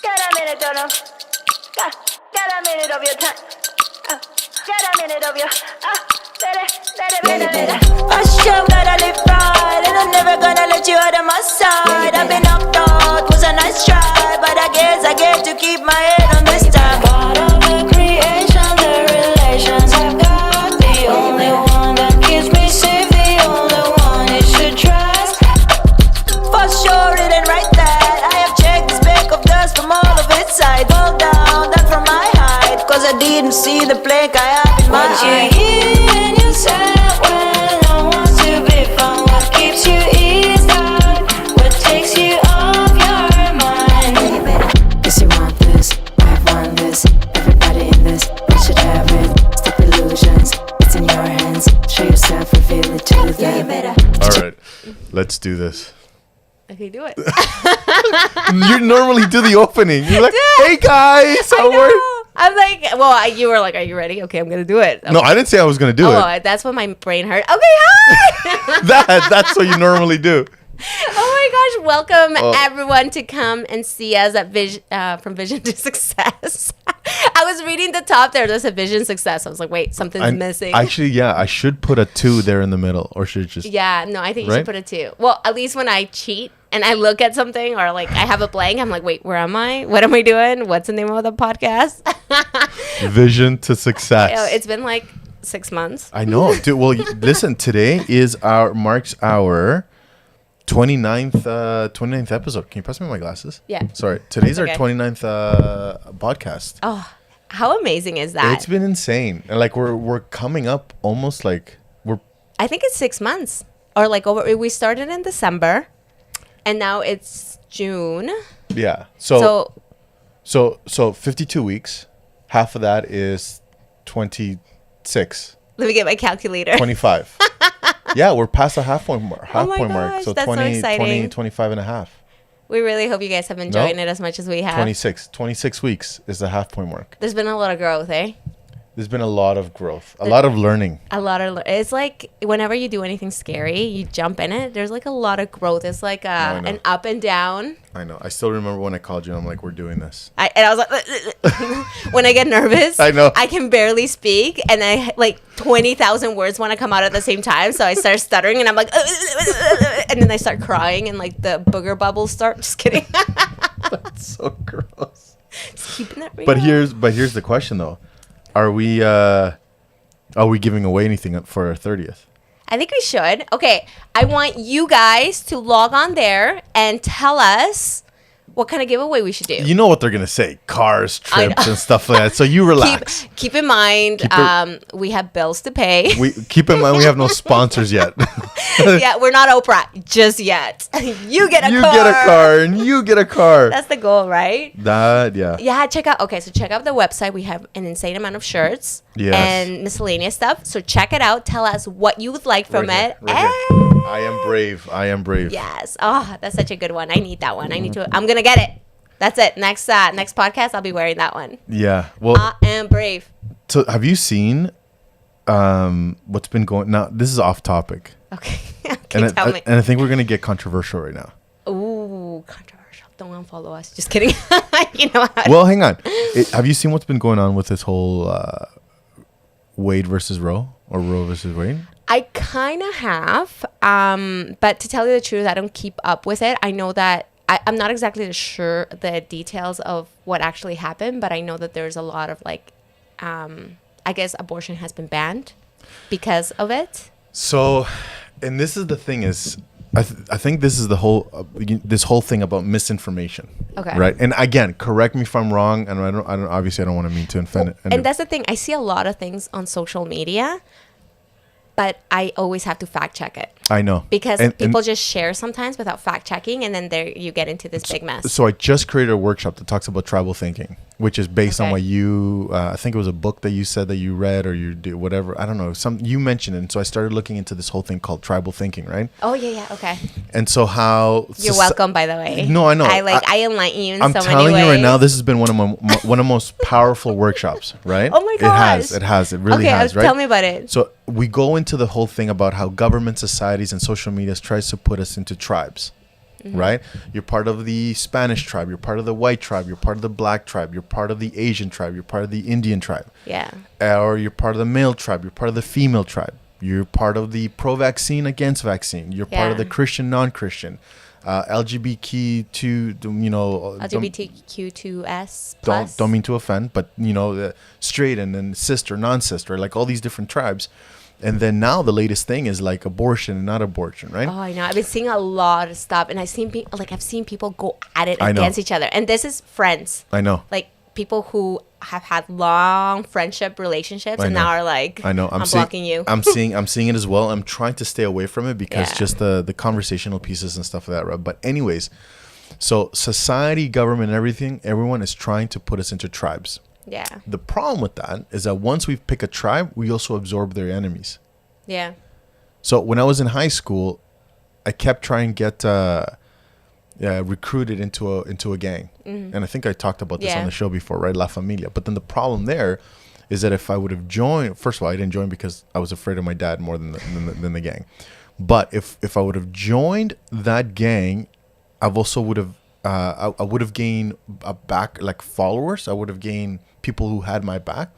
Get a minute, don't know. Get a minute of your time. Get a minute of your. I sure gotta live right, and I'm never gonna let you out of my sight. I've been knocked out, was a nice try, but I guess I get to keep my head on this time. God of the creation, the relations I've got, the only one that keeps me safe, the only one you should trust. For sure, it ain't right that I have checked the speck of dust from all of its sides. Fall down, that from my height, cause I didn't see the plank I have in my eye. And you said when no one's to be found, what keeps you eased out, what takes you off your mind. Guess you want this, I want this, everybody in this, we should have it. Stop illusions, it's in your hands, show yourself, reveal it to them. Alright, let's do this. Okay, do it. You normally do the opening. You're like, hey guys, how are you? I'm like, well, you were like, are you ready? Okay, I'm going to do it. No, I didn't say I was going to do it. Oh, that's when my brain hurt. Okay, hi. That's what you normally do. Oh my gosh, welcome everyone to come and see us at From Vision to Success. I was reading the top there. There's a Vision Success. I was like, wait, something's missing. Actually, yeah, I should put a 2 there in the middle, or should it just... Yeah, no, I think you Right? should put a 2. Well, at least when I cheat and I look at something or like I have a blank, I'm like, wait, where am I? What am I doing? What's the name of the podcast? Vision to Success. It's been like 6 months. I know. Dude, well, listen, today is marks our 29th episode. Can you pass me my glasses? Yeah. Sorry. Today's That's our okay. 29th podcast. Oh, how amazing is that? It's been insane. And like we're coming up almost like we're I think it's 6 months or like over. We started in December and now it's June. yeah. So So 52 weeks. Half of that is 26. let me get my calculator. 25. Yeah, we're past the half point mark. Oh my gosh, So that's so 20, exciting. 25 and a half. We really hope you guys have enjoyed No. it as much as we have. 26 weeks is the half point mark. There's been a lot of growth, eh? There's been a lot of growth, a lot of learning. A lot of it's like whenever you do anything scary, you jump in it. There's like a lot of growth. It's like I know. an up and down. I know. I still remember when I called you and I'm like, we're doing this. And I was like, when I get nervous, I know. I can barely speak, and I like 20,000 words want to come out at the same time. So I start stuttering, and I'm like, and then I start crying, and like the booger bubbles start. Just kidding. That's so gross. Just keeping it real. But here's the question though. Are we giving away anything for our 30th? I think we should. Okay, I want you guys to log on there and tell us what kind of giveaway we should do. You know what they're gonna say: cars, I know. trips, and stuff like that. So you relax. Keep in mind, we have bills to pay. We keep in mind we have no sponsors yet. Yeah, we're not Oprah just yet. You get a You car. get a car, and you get a car. That's the goal, right? Yeah. Yeah, check out the website. We have an insane amount of shirts Yes. and miscellaneous stuff. So check it out. Tell us what you would like from Right it. here, right here. I am brave. Yes. Oh, that's such a good one. I need that one. I'm gonna get it. That's it. Next podcast, I'll be wearing that one. Yeah. Well, I am brave. so have you seen what's been going? Now this is off topic, Okay. and Tell me. and I think we're gonna get controversial right now. Ooh, controversial. Don't unfollow us. Just kidding. You know how. Well, hang on. Have you seen what's been going on with this whole Wade versus Roe or Roe versus Wade? I kind of have, but to tell you the truth, I don't keep up with it. I know that I'm not exactly sure the details of what actually happened, but I know that there's a lot of like, I guess abortion has been banned because of it. So, and this is the thing is, I think this is the whole this whole thing about misinformation. Okay. Right. And again, correct me if I'm wrong. And I don't obviously I don't want to mean to offend. And that's the thing. I see a lot of things on social media, but I always have to fact check it. I know. Because And- people just share sometimes without fact checking, and then there you get into this big mess. So I just created a workshop that talks about tribal thinking, which is based on Okay. what you, I think it was a book that you said that you read or you did, whatever. I don't know. You mentioned it. And so I started looking into this whole thing called tribal thinking, right? Oh, yeah. Okay. And so how... You're welcome, by the way. No, I know. I enlighten you in I'm so many telling ways. you right now, this has been one of the most powerful workshops, right? Oh my gosh. It has. It really has, right? Tell me about it. So we go into the whole thing about how government, societies, and social media tries to put us into tribes, right? You're part of the Spanish tribe. You're part of the white tribe. You're part of the black tribe. You're part of the Asian tribe. You're part of the Indian tribe. Yeah. Or you're part of the male tribe. You're part of the female tribe. You're part of the pro-vaccine, against vaccine. You're part of Yeah. the Christian, non-Christian. LGBTQ, you know, LGBTQ2S plus. don't mean to offend, but you know, straight and then sister, non-sister, like all these different tribes. And then now the latest thing is like abortion and not abortion, right? Oh, I know. I've been seeing a lot of stuff, and I've seen people go at it I know. against each other. And this is friends, I know. like people who have had long friendship relationships, I and know. now are like, I know. I'm seeing, blocking you. I'm seeing it as well. I'm trying to stay away from it because Yeah. just the conversational pieces and stuff like that, right? But anyways, so society, government, and everyone is trying to put us into tribes. Yeah, The problem with that is that once we pick a tribe, we also absorb their enemies. yeah, So when I was in high school, I kept trying to get recruited into a gang, and I think I talked about this Yeah. on the show before, right? La Familia. But then the problem there is that if I would have joined, first of all, I didn't join because I was afraid of my dad more than the gang. But if I would have joined that gang, I've also would have I would have gained a back, like followers. I would have gained people who had my back,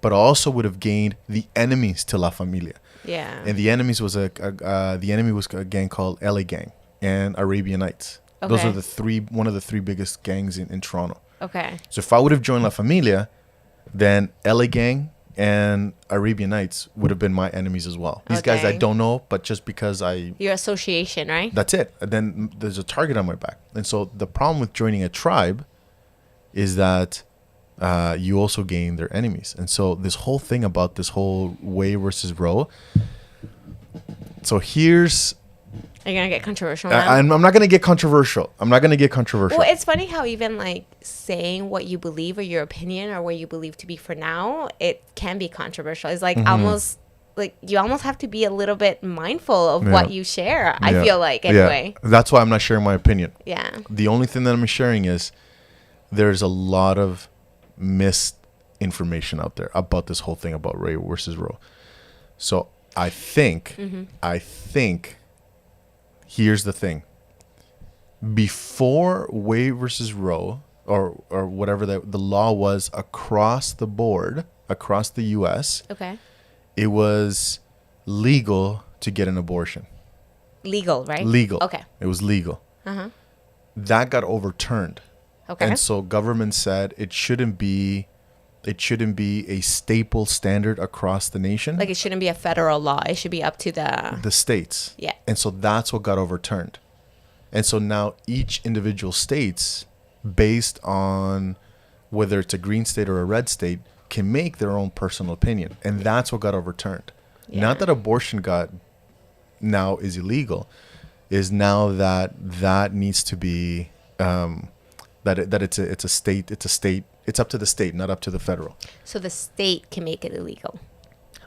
but I also would have gained the enemies to La Familia. yeah. And the enemies was the enemy was a gang called LA Gang and Arabian Nights. Those Okay. are one of the three biggest gangs in Toronto. Okay. So if I would have joined La Familia, then LA Gang and Arabian Nights would have been my enemies as well. These guys I Okay. don't know, but just because Your association, right? that's it. And then there's a target on my back. And so the problem with joining a tribe is that you also gain their enemies. And so this whole thing about this whole Wade versus Roe. So here's, Are you gonna get controversial now? I'm not going to get controversial. Well, it's funny how even like saying what you believe or your opinion or what you believe to be for now, it can be controversial. It's like almost like you almost have to be a little bit mindful of Yeah. what you share. I Yeah. feel like anyway. Yeah. That's why I'm not sharing my opinion. Yeah. The only thing that I'm sharing is there's a lot of misinformation out there about this whole thing about Ray versus Roe. So I think here's the thing. Before Wade versus Roe or whatever the law was across the board, across the US, Okay. it was legal to get an abortion. Legal, right? Legal. Okay. It was legal. Uh-huh. That got overturned. Okay. And so government said it shouldn't be a staple standard across the nation. Like it shouldn't be a federal law. It should be up to the states. Yeah. And so that's what got overturned. And so now each individual states, based on whether it's a green state or a red state, can make their own personal opinion. And that's what got overturned. Yeah. Not that abortion now is illegal, is now that needs to be that it's a state, it's up to the state, not up to the federal. So the state can make it illegal,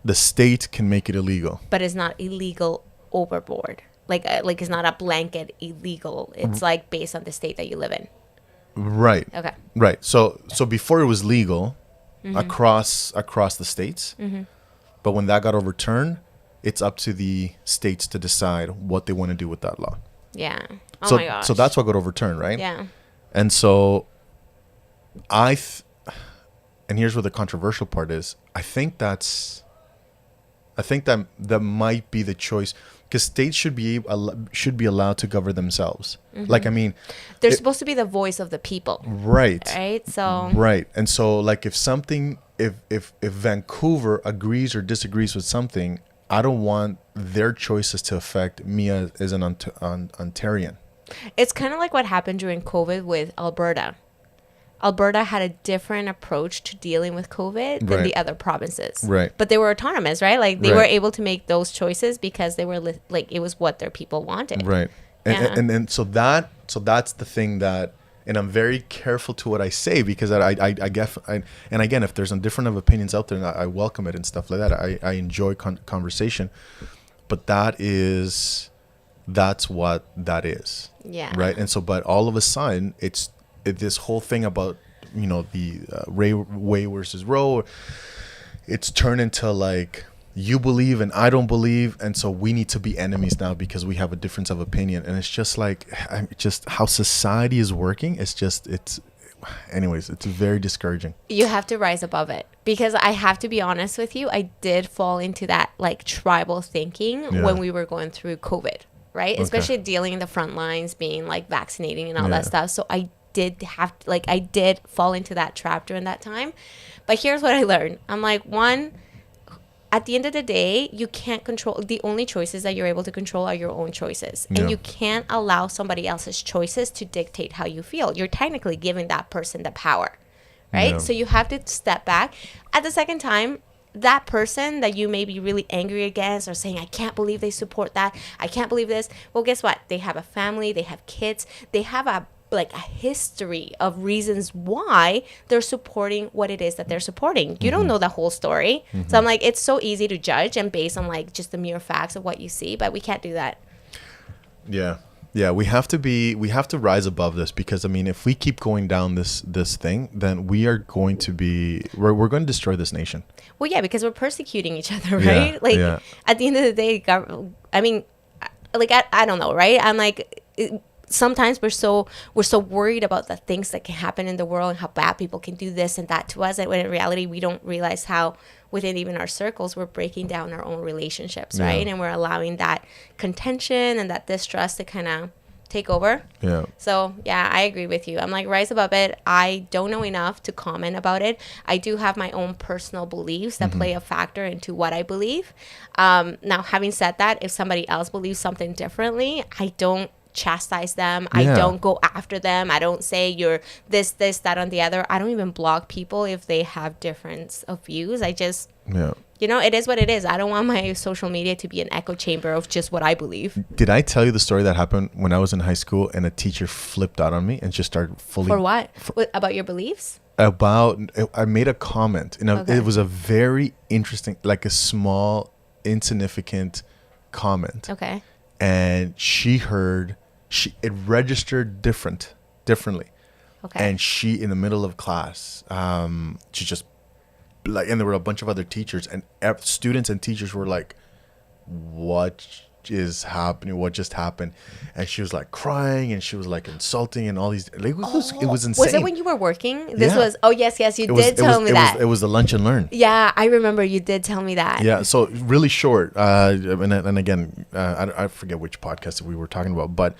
The state can make it illegal. but it's not illegal overboard. Like it's not a blanket illegal. It's like based on the state that you live in. Right. Okay. Right. So before it was legal across the states, but when that got overturned, it's up to the states to decide what they want to do with that law. Yeah. Oh so my gosh. so that's what got overturned, right? Yeah. And so and here's where the controversial part is. I think that might be the choice because states should be allowed to govern themselves. Like I mean, They're supposed to be the voice of the people, right. right? So Right. And so like if Vancouver agrees or disagrees with something, I don't want their choices to affect me as an Ontarian. it's kind of like what happened during COVID with Alberta. Alberta had a different approach to dealing with COVID than Right. the other provinces. Right. But they were autonomous, right? Like they were Right. able to make those choices because they were like it was what their people wanted. Right. And, Yeah. and so that's the thing that, and I'm very careful to what I say because I guess, and again, if there's different of opinions out there, and I welcome it and stuff like that. I enjoy conversation, but that's what that is. Yeah. Right. And so, but all of a sudden, this whole thing about, the Wade versus Roe, it's turned into like you believe and I don't believe, and so we need to be enemies now because we have a difference of opinion. And it's just like, just how society is working. Anyways, it's very discouraging. You have to rise above it, because I have to be honest with you, I did fall into that like tribal thinking when we were going through COVID, right? Especially dealing in the front lines, being like vaccinating and all that stuff. So I did fall into that trap during that time. But here's what I learned. I'm like, one, at the end of the day, you can't control. The only choices that you're able to control are your own choices. And you can't allow somebody else's choices to dictate how you feel. You're technically giving that person the power, right? Yeah. So you have to step back. At the second time, that person that you may be really angry against or saying, I can't believe they support that, I can't believe this. Well, guess what? They have a family, they have kids, they have a history of reasons why they're supporting what it is that they're supporting. You don't know the whole story. So I'm like, it's so easy to judge and based on like just the mere facts of what you see, but we can't do that. Yeah. We have to rise above this, because I mean, if we keep going down this thing, then we're going to destroy this nation. Well, yeah, because we're persecuting each other, right? At the end of the day, I mean, like, I don't know, right? I'm like, sometimes we're so worried about the things that can happen in the world and how bad people can do this and that to us, and when in reality we don't realize how within even our circles we're breaking down our own relationships, right? And we're allowing that contention and that distrust to kind of take over. So yeah, I agree with you. I'm like, rise above it. I don't know enough to comment about it. I do have my own personal beliefs that play a factor into what I believe. Now, having said that, if somebody else believes something differently, I don't chastise them. I don't go after them. I don't say you're this, that, and the other. I don't even block people if they have difference of views. I just, it is what it is. I don't want my social media to be an echo chamber of just what I believe. Did I tell you the story that happened when I was in high school and a teacher flipped out on me and just started fully... For what? About your beliefs? I made a comment, and it was a very interesting, like a small, insignificant comment. Okay. And it registered differently. Okay. And she, in the middle of class, she just like, and there were a bunch of other teachers, and students and teachers were like, what is happening? What just happened? And she was like crying, and she was like insulting, and all these, like, it was insane. Was it when you were working? This was, yes, you did tell me that. It was the lunch and learn. Yeah, I remember you did tell me that. Yeah, so really short, and again, I forget which podcast we were talking about, but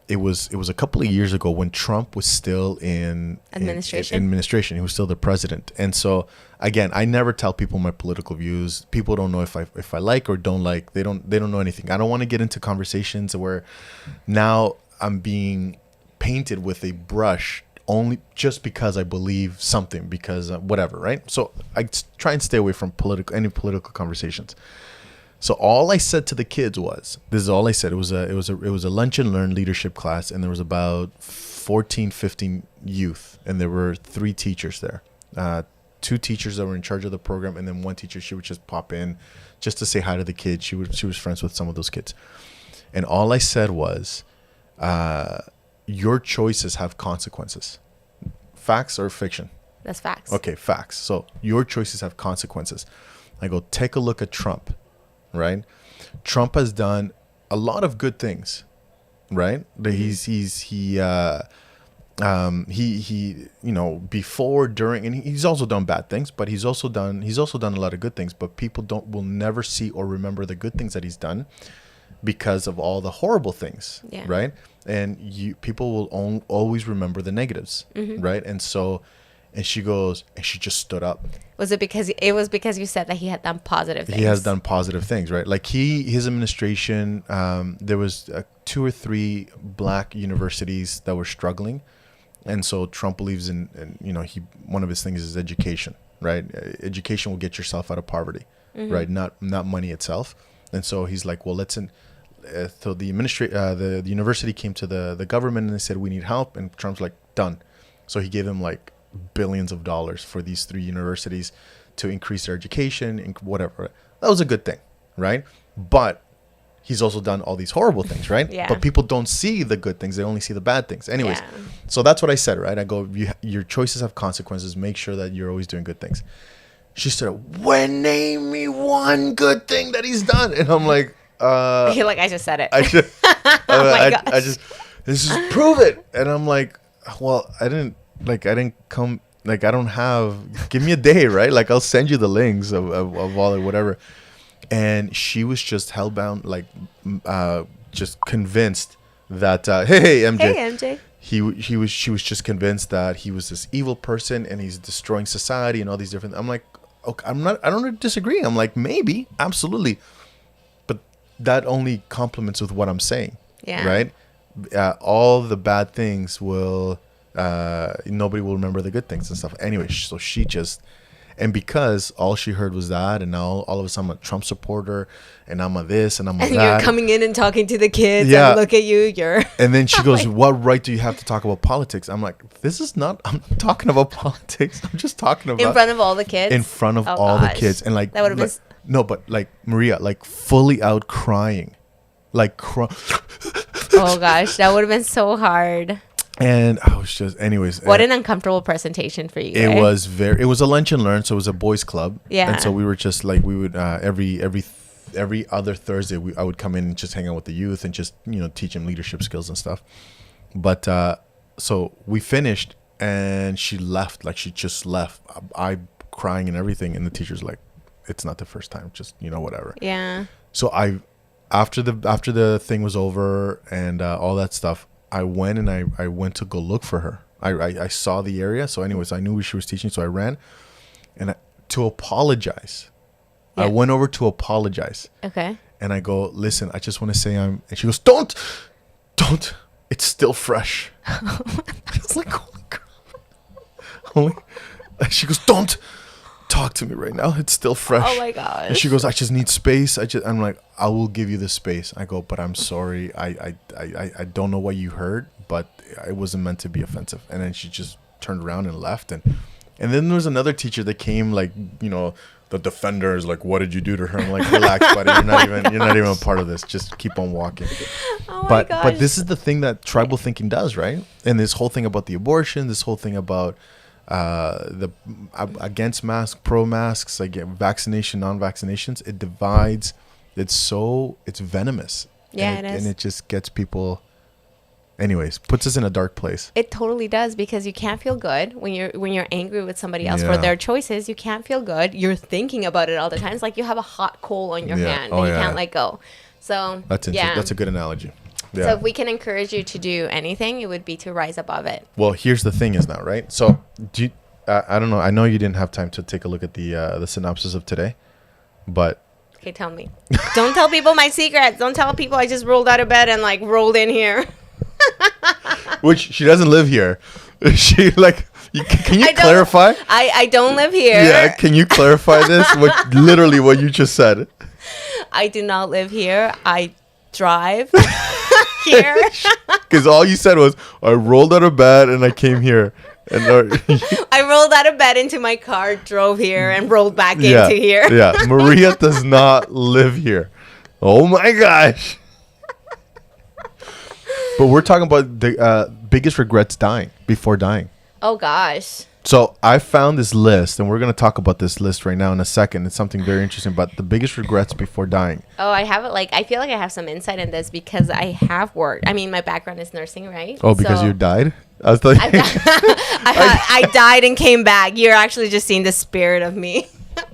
it was a couple of years ago when Trump was still in administration. He was still the president. And so again, I never tell people my political views. People don't know if I like or don't like. They don't know anything. I don't want to get into conversations where now I'm being painted with a brush only just because I believe something, because whatever, right? So I try and stay away from any political conversations. So all I said to the kids was, this is all I said. It was a lunch and learn leadership class, and there was about 14, 15 youth, and there were 3 teachers there. 2 teachers that were in charge of the program, and then 1 teacher, she would just pop in just to say hi to the kids. She was friends with some of those kids. And all I said was, your choices have consequences. Facts or fiction? That's facts. Okay, facts. So your choices have consequences. I go, take a look at Trump. Right, Trump has done a lot of good things, right? He before, during, and he's also done bad things, but he's also done a lot of good things. But people will never see or remember the good things that he's done because of all the horrible things, right? And people will always remember the negatives, right? And so. And she goes, and she just stood up. Was it because you said that he had done positive things? He has done positive things, right? Like his administration, there was 2 or 3 black universities that were struggling. And so Trump believes in one of his things is education, right? Education will get yourself out of poverty, right? Not money itself. And so he's like, well, so the university came to the government and they said, we need help. And Trump's like, done. So he gave them like billions of dollars for these 3 universities to increase their education and whatever. That was a good thing, right? But he's also done all these horrible things, right? Yeah. But people don't see the good things. They only see the bad things. Anyways, so that's what I said, right? I go, your choices have consequences. Make sure that you're always doing good things. She said, "When name me one good thing that he's done," and I'm like, You're like, I just said it. I just, Oh my I gosh. just, this is prove it. And I'm like, well, I didn't come, like, I don't have, give me a day, right? Like, I'll send you the links of all or whatever. And she was just hellbound, like, just convinced that, hey, MJ. Hey, MJ. She was just convinced that he was this evil person and he's destroying society and all these different, I'm like, okay, I don't disagree. I'm like, maybe, absolutely. But that only complements with what I'm saying. Yeah. Right? All the bad things will, nobody will remember the good things and stuff. Anyway, so she just, and because all she heard was that, and now all of a sudden I'm a Trump supporter, and I'm a this, and I'm a And that. you're coming in and talking to the kids. Yeah. And look at you. You're. And then she goes, "What right do you have to talk about politics?" I'm like, "This is not. I'm not talking about politics. I'm just talking about In front of all the kids. in front of Oh, all gosh. the kids." And like That would have been. no, but like Maria, like fully out crying, like Oh gosh, that would have been so hard. and I was just, anyways. What an uncomfortable presentation for you. It right? was it was a lunch and learn, so it was a boys club. Yeah. And so we were just like, we would every other Thursday I would come in and just hang out with the youth and just, teach them leadership skills and stuff. But so we finished and she left, like she just left. I crying and everything, and the teacher's like, "It's not the first time, just whatever." Yeah. So after the thing was over and all that stuff, I went and I went to go look for her. I saw the area. So anyways, I knew she was teaching. So I ran and to apologize. I Yeah. went over to apologize. Okay. And I go, "Listen, I just want to say and she goes, don't, it's still fresh." I was like, "Oh my God." She goes, "Don't talk to me right now. It's still fresh." Oh my gosh. And she goes, "I just need space." I'm like, "I will give you the space." I go, "But I'm sorry. I don't know what you heard, but it wasn't meant to be offensive." And then she just turned around and left. And then there was another teacher that came, like, the defender is like, "What did you do to her?" I'm like, "Relax, buddy. You're not even a part of this. Just keep on walking." Oh my But gosh. this is the thing that tribal thinking does, right? And this whole thing about the abortion, this whole thing about the against mask, pro masks, like vaccination, non-vaccinations, it divides. It's venomous. Yeah, and it is. And it just gets people, anyways, puts us in a dark place. It totally does, because you can't feel good when you're angry with somebody else for Yeah. their choices. You can't feel good. You're thinking about it all the time. It's like you have a hot coal on your Yeah. hand Oh, and you yeah. can't let go. So That's yeah. That's a good analogy. Yeah. So if we can encourage you to do anything, it would be to rise above it. Well, here's the thing is now, right? So, I don't know. I know you didn't have time to take a look at the synopsis of today, but Okay, tell me. Don't tell people my secrets. Don't tell people I just rolled out of bed and like rolled in here. which she doesn't live here. She like, can you I don't- clarify? I don't live here. Yeah, can you clarify this? Literally what you just said. I do not live here. I drive here. Because all you said was, "I rolled out of bed and I came here." And I rolled out of bed into my car, drove here, and rolled back yeah, into here. yeah. Maria does not live here. Oh my gosh. But we're talking about the biggest regrets before dying. Oh gosh. So I found this list, and we're going to talk about this list right now in a second. It's something very interesting about the biggest regrets before dying. Oh, I have it. Like, I feel like I have some insight in this because I have worked. I mean, my background is nursing, right? Oh, because So you died? I was like, I died and came back. You're actually just seeing the spirit of me.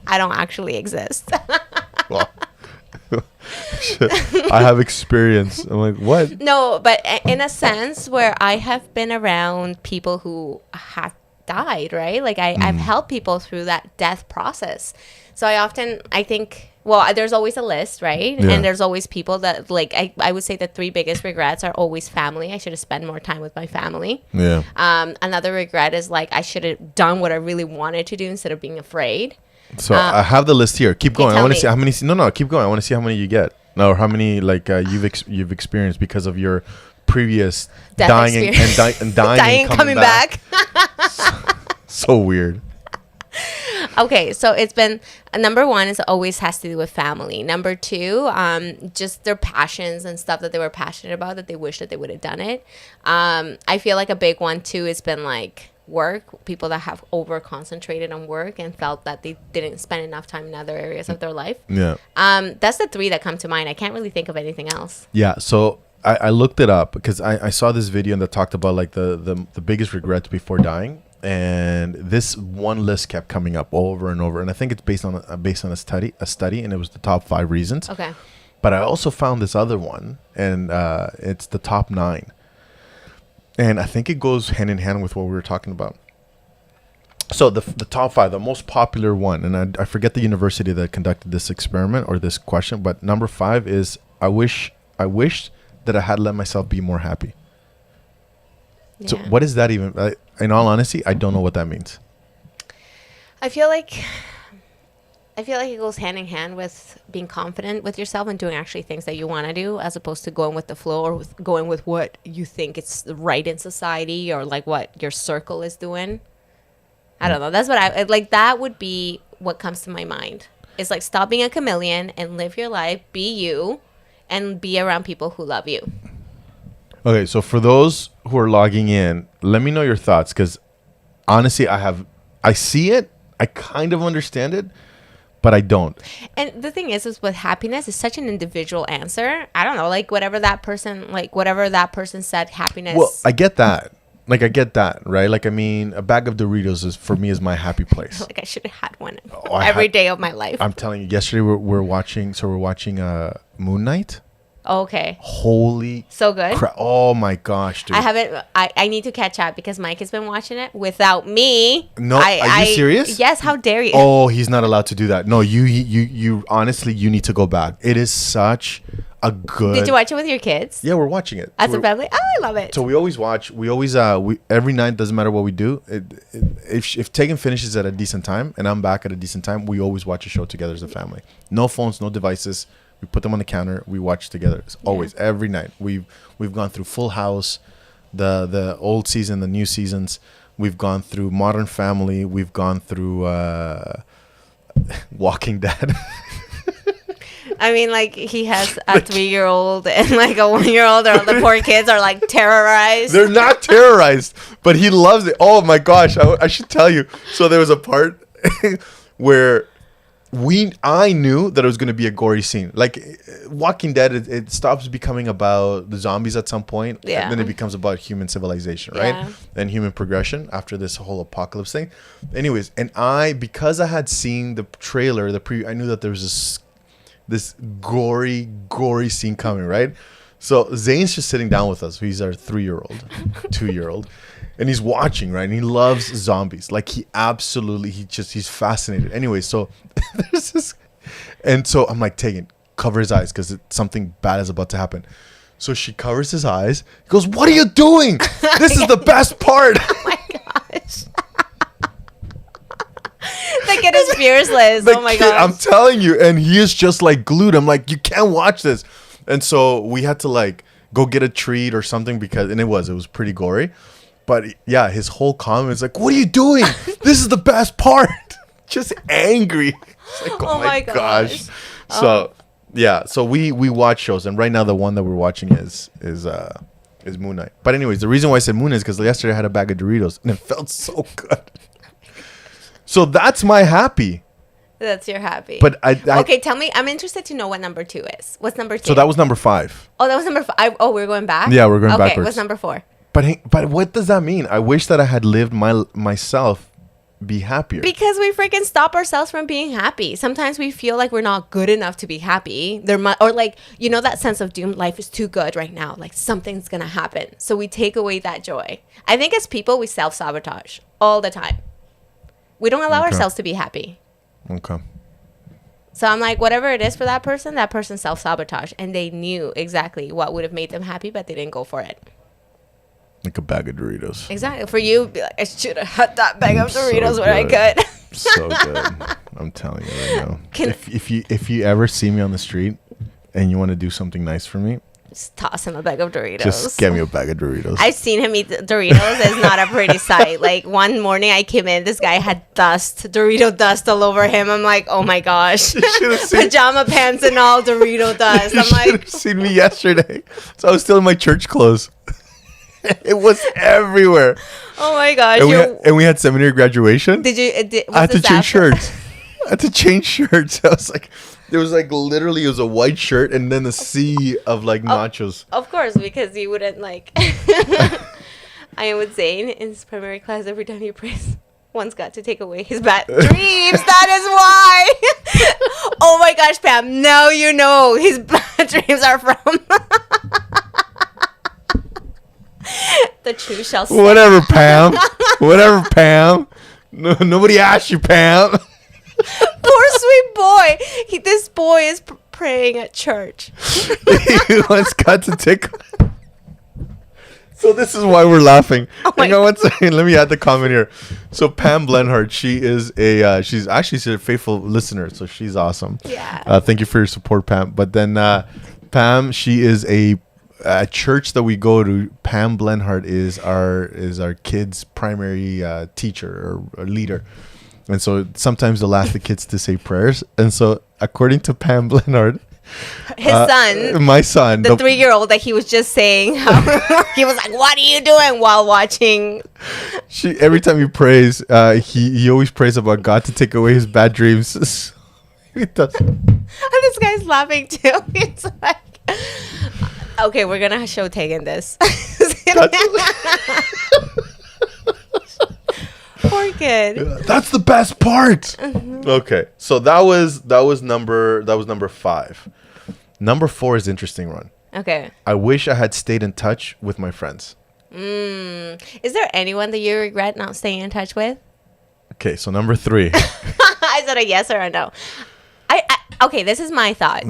I don't actually exist. well, I have experience. I'm like, what? No, but in a sense where I have been around people who have died, right? Like I've helped people through that death process. So I think, well, there's always a list, right? Yeah. And there's always people that, like, I would say the three biggest regrets are always family. I should have spent more time with my family. Yeah. Another regret is like I should have done what I really wanted to do instead of being afraid. So I have the list here. Keep going. I tell want to me. see how many. No, keep going. I want to see how many you get. No, or how many like you've experienced because of your previous Death dying experience. and dying Dying, and coming back. So weird. Okay, so it's been number one is always has to do with family. Number two, just their passions and stuff that they were passionate about that they wish that they would have done it. I feel like a big one too has been like work, people that have over concentrated on work and felt that they didn't spend enough time in other areas of their life. Yeah. That's the three that come to mind. I can't really think of anything else. Yeah. So I looked it up because I saw this video that talked about like the biggest regrets before dying. And this one list kept coming up over and over. And I think it's based on a study, and it was the top 5 reasons. Okay. But I also found this other one, and it's the top 9. And I think it goes hand in hand with what we were talking about. So the top 5, the most popular one, and I forget the university that conducted this experiment or this question, but number 5 is I wish that I had let myself be more happy. Yeah. So what is that even? In all honesty, I don't know what that means. I feel like it goes hand in hand with being confident with yourself and doing actually things that you want to do, as opposed to going with the flow or going with what you think it's right in society or like what your circle is doing. I don't know. That's what I like. That would be what comes to my mind. It's like stop being a chameleon and live your life, be you, and be around people who love you. Okay, so for those who are logging in, let me know your thoughts, because honestly, I see it, I kind of understand it, but I don't. And the thing is with happiness, it's such an individual answer. I don't know, like whatever that person said, happiness. Well, I get that. Like, I get that, right? Like, I mean, a bag of Doritos is my happy place. Like I should have had one I every day of my life. I'm telling you, yesterday we're watching Moon Knight. Okay. Holy So good. Oh my gosh, dude. I haven't. I need to catch up because Mike has been watching it without me. No, are you serious? Yes. How dare you? Oh, he's not allowed to do that. No, you honestly, you need to go back. It is such a good. Did you watch it with your kids? Yeah, we're watching it. As a family? Oh, I love it. So we always watch. We every night, doesn't matter what we do. If Tegan finishes at a decent time and I'm back at a decent time, we always watch a show together as a family. No phones, no devices. We put them on the counter. We watch together. It's always every night. We've gone through Full House, the old season, the new seasons. We've gone through Modern Family. We've gone through Walking Dead. I mean, like he has a 3-year-old and like a 1-year-old, or the poor kids are like terrorized. They're not terrorized, but he loves it. Oh my gosh, I should tell you. So there was a part where I knew that it was going to be a gory scene. Like Walking Dead, it stops becoming about the zombies at some point. Yeah. And then it becomes about human civilization, right? Yeah. And human progression after this whole apocalypse thing. Anyways, and because I had seen the trailer, I knew that there was this gory scene coming, right? So Zane's just sitting down with us. He's our 3-year-old, 2-year-old. And he's watching, right? And he loves zombies. Like he's fascinated. Anyway, so there's this, and so I'm like, Tegan, cover his eyes because something bad is about to happen. So she covers his eyes. He goes, "What are you doing? This is the best part." Oh my gosh. The kid is fearless. The Oh my kid, gosh. I'm telling you, and he is just like glued. I'm like, you can't watch this. And so we had to like go get a treat or something and it was pretty gory. But yeah, his whole comment is like, "What are you doing? This is the best part." Just angry. It's like, oh my gosh. So yeah, so we watch shows, and right now the one that we're watching is Moon Knight. But anyways, the reason why I said Moon Knight is because yesterday I had a bag of Doritos and it felt so good. So that's my happy. That's your happy. But I okay, tell me. I'm interested to know what number 2 is. What's number 2? So that was number 5. Oh, that was number 5. Oh, we're going back? Yeah, we're going okay, backwards. What's number 4? But what does that mean? I wish that I had lived myself be happier. Because we freaking stop ourselves from being happy. Sometimes we feel like we're not good enough to be happy. Or like, you know, that sense of doom, life is too good right now. Like something's going to happen. So we take away that joy. I think as people, we self-sabotage all the time. We don't allow ourselves to be happy. Okay. So I'm like, whatever it is for that person self-sabotage. And they knew exactly what would have made them happy, but they didn't go for it. Like a bag of Doritos. Exactly. For you, be like, I should have had that bag of Doritos So when I good. could. So good. I'm telling you right now. If you ever see me on the street and you want to do something nice for me, Just toss him a bag of Doritos. just get me a bag of Doritos. I've seen him eat Doritos. It's not a pretty sight. Like one morning I came in, this guy had Dorito dust all over him. I'm like, oh my gosh. should've seen- Pajama pants and all Dorito dust. You I'm should like, have seen me yesterday. So I was still in my church clothes. It was everywhere. Oh my gosh. And we had seminary graduation. Did you? I had to change shirts. I had to change shirts. I was like, there was like literally, it was a white shirt and then a sea of like nachos. Of course, because you wouldn't like. I would say in his primary class, every time he prays, one's got to take away his bad dreams. That is why. Oh my gosh, Pam! Now you know his bad dreams are from. The truth shall stand. Whatever, Pam. Whatever, Pam. No, nobody asked you, Pam. Poor sweet boy. This boy is praying at church. He once got to take. So this is why we're laughing. my Hang on one second. Let me add the comment here. So Pam Blenhart, she is she's a faithful listener, so she's awesome. Yeah. Thank you for your support, Pam. But then Pam, she is a church that we go to. Pam Blenhart is our kids' primary teacher or leader. And so sometimes they'll ask the kids to say prayers. And so according to Pam Blenhart, His son, my son, the 3-year-old that he was just saying, how he was like, "What are you doing?" while watching. Every time he prays, he always prays about God to take away his bad dreams. He does. And this guy's laughing too. It's like, okay, we're gonna show Tegan this. Poor kid. That's the best part. Okay, so that was number 5. Number 4 is interesting one. Okay. I wish I had stayed in touch with my friends. Is there anyone that you regret not staying in touch with? Okay, so number 3. I said a yes or a no. Okay, this is my thought.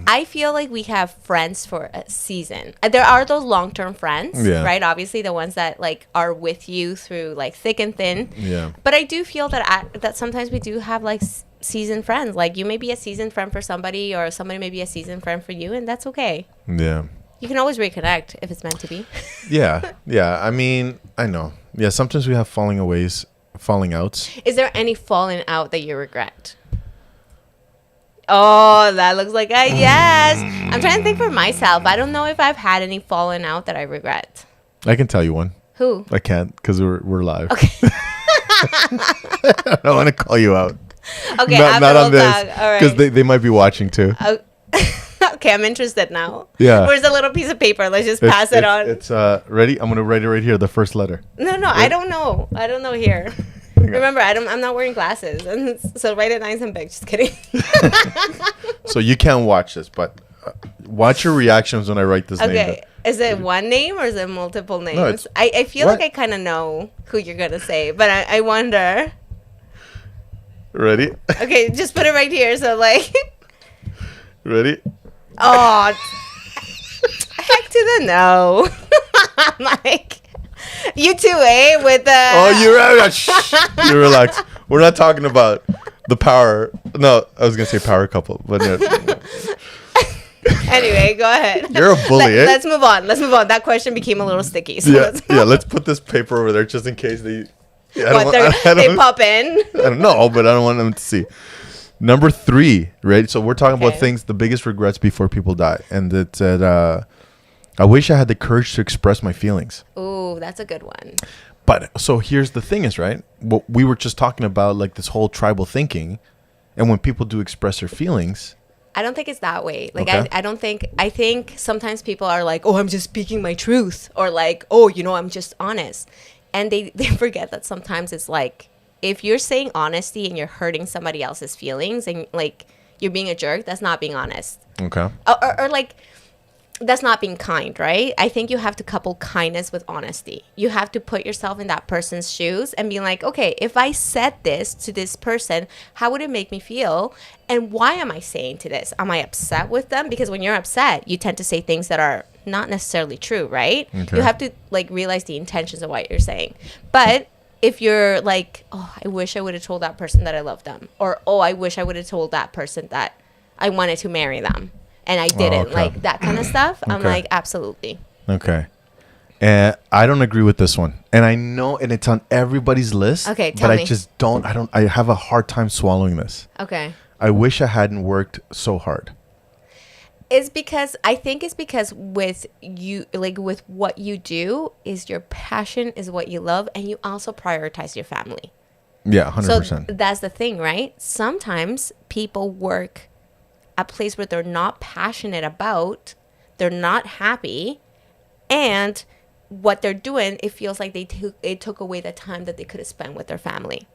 I feel like we have friends for a season. There are those long-term friends, right? Obviously, the ones that like are with you through like thick and thin. Yeah. But I do feel that sometimes we do have like seasoned friends. Like you may be a seasoned friend for somebody, or somebody may be a seasoned friend for you, and that's okay. Yeah. You can always reconnect if it's meant to be. Yeah. I mean, I know. Yeah, sometimes we have falling outs. Is there any falling out that you regret? Oh, that looks like a yes. I'm trying to think for myself. I don't know if I've had any falling out that I regret. I can tell you one. Who? I can't because we're live. Okay. I don't want to call you out. Okay, not on this. All right. Because they might be watching too. Okay, I'm interested now. Yeah. Where's the little piece of paper? Let's just pass it on. It's ready. I'm gonna write it right here. The first letter. No, I don't know. I don't know here. Remember, I'm not wearing glasses, and so write it nice and big. Just kidding. So you can't watch this, but watch your reactions when I write this name. Okay, is it one name or is it multiple names? No, it's- I feel what? like I kind of know who you're gonna say, but I wonder. Ready? Okay, just put it right here. So like, Ready? oh, heck to the no. I'm like, you too, eh? With the You relax. We're not talking about the power. No, I was gonna say power couple, but no. Anyway, go ahead. You're a bully, eh? Let's move on. That question became a little sticky. So Let's put this paper over there just in case they. Yeah, they pop in. I don't know, but I don't want them to see. Number 3, right? So we're talking about things, the biggest regrets before people die, and it said, I wish I had the courage to express my feelings. Ooh, that's a good one. But so here's the thing is, right? What we were just talking about, like this whole tribal thinking, and when people do express their feelings. I don't think it's that way. Like, Okay. I think sometimes people are like, oh, I'm just speaking my truth. Or like, oh, I'm just honest. And they forget that sometimes it's like, if you're saying honesty and you're hurting somebody else's feelings and like you're being a jerk, that's not being honest. Okay. Or like, that's not being kind, right? I think you have to couple kindness with honesty. You have to put yourself in that person's shoes and be like, okay, if I said this to this person, how would it make me feel? And why am I saying to this? Am I upset with them? Because when you're upset, you tend to say things that are not necessarily true, right? Okay. You have to like realize the intentions of what you're saying. But if you're like, oh, I wish I would have told that person that I love them. Or, oh, I wish I would have told that person that I wanted to marry them. And I didn't, okay. like that kind of stuff. I'm Okay. like, absolutely. Okay. And I don't agree with this one. And I know, and it's on everybody's list. Okay, tell but me. I just don't, I have a hard time swallowing this. Okay. I wish I hadn't worked so hard. It's because I think it's because with you, like with what you do, is your passion is what you love, and you also prioritize your family. Yeah, So 100%. that's the thing, right? Sometimes people work a place where they're not passionate about, they're not happy, and what they're doing, it feels like it took away the time that they could have spent with their family.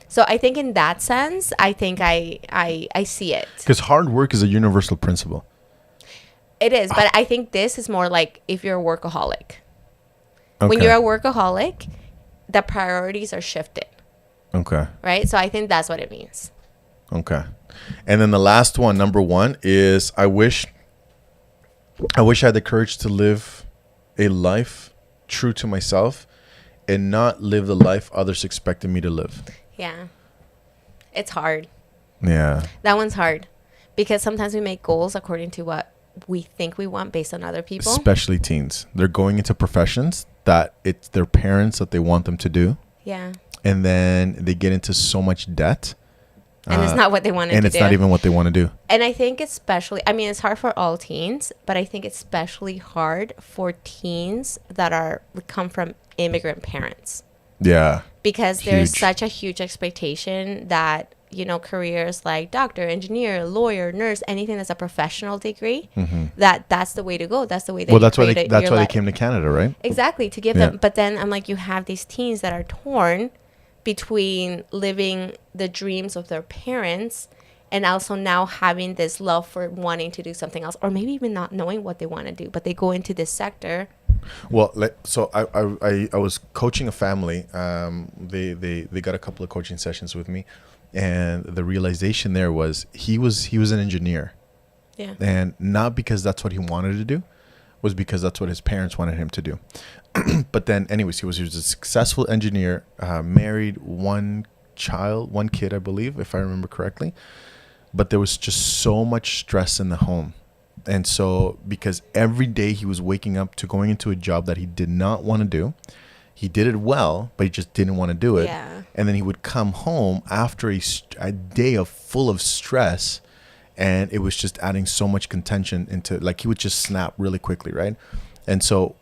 So I think in that sense, I think I see it. Because hard work is a universal principle. It is, but I think this is more like if you're a workaholic. When Okay. you're a workaholic, the priorities are shifted, Okay. right? So I think that's what it means. Okay. And then the last one, number 1, is I wish I had the courage to live a life true to myself and not live the life others expected me to live. Yeah. It's hard. Yeah. That one's hard because sometimes we make goals according to what we think we want based on other people. Especially teens. They're going into professions that it's their parents that they want them to do. Yeah. And then they get into so much debt. And it's not what they wanted And to it's do. not even what they want to do. And I think especially, I mean, it's hard for all teens, but I think especially hard for teens that come from immigrant parents. Yeah. Because there's Huge. such a huge expectation that, you know, careers like doctor, engineer, lawyer, nurse, anything that's a professional degree, that's the way to go. That's the way that Well, you that's why create that's your why they life. came to Canada, right? Exactly, to give Yeah. them. But then I'm like, you have these teens that are torn between living the dreams of their parents and also now having this love for wanting to do something else, or maybe even not knowing what they want to do, but they go into this sector. Well, so I was coaching a family. They got a couple of coaching sessions with me, and the realization there was he was an engineer, Yeah. and not because that's what he wanted to do, was because that's what his parents wanted him to do. But then, anyways, he was a successful engineer, married, one kid, I believe, if I remember correctly. But there was just so much stress in the home. And so, because every day he was waking up to going into a job that he did not want to do, he did it well, but he just didn't want to do it. Yeah. And then he would come home after a day full of stress, and it was just adding so much contention into, like, he would just snap really quickly, right? And so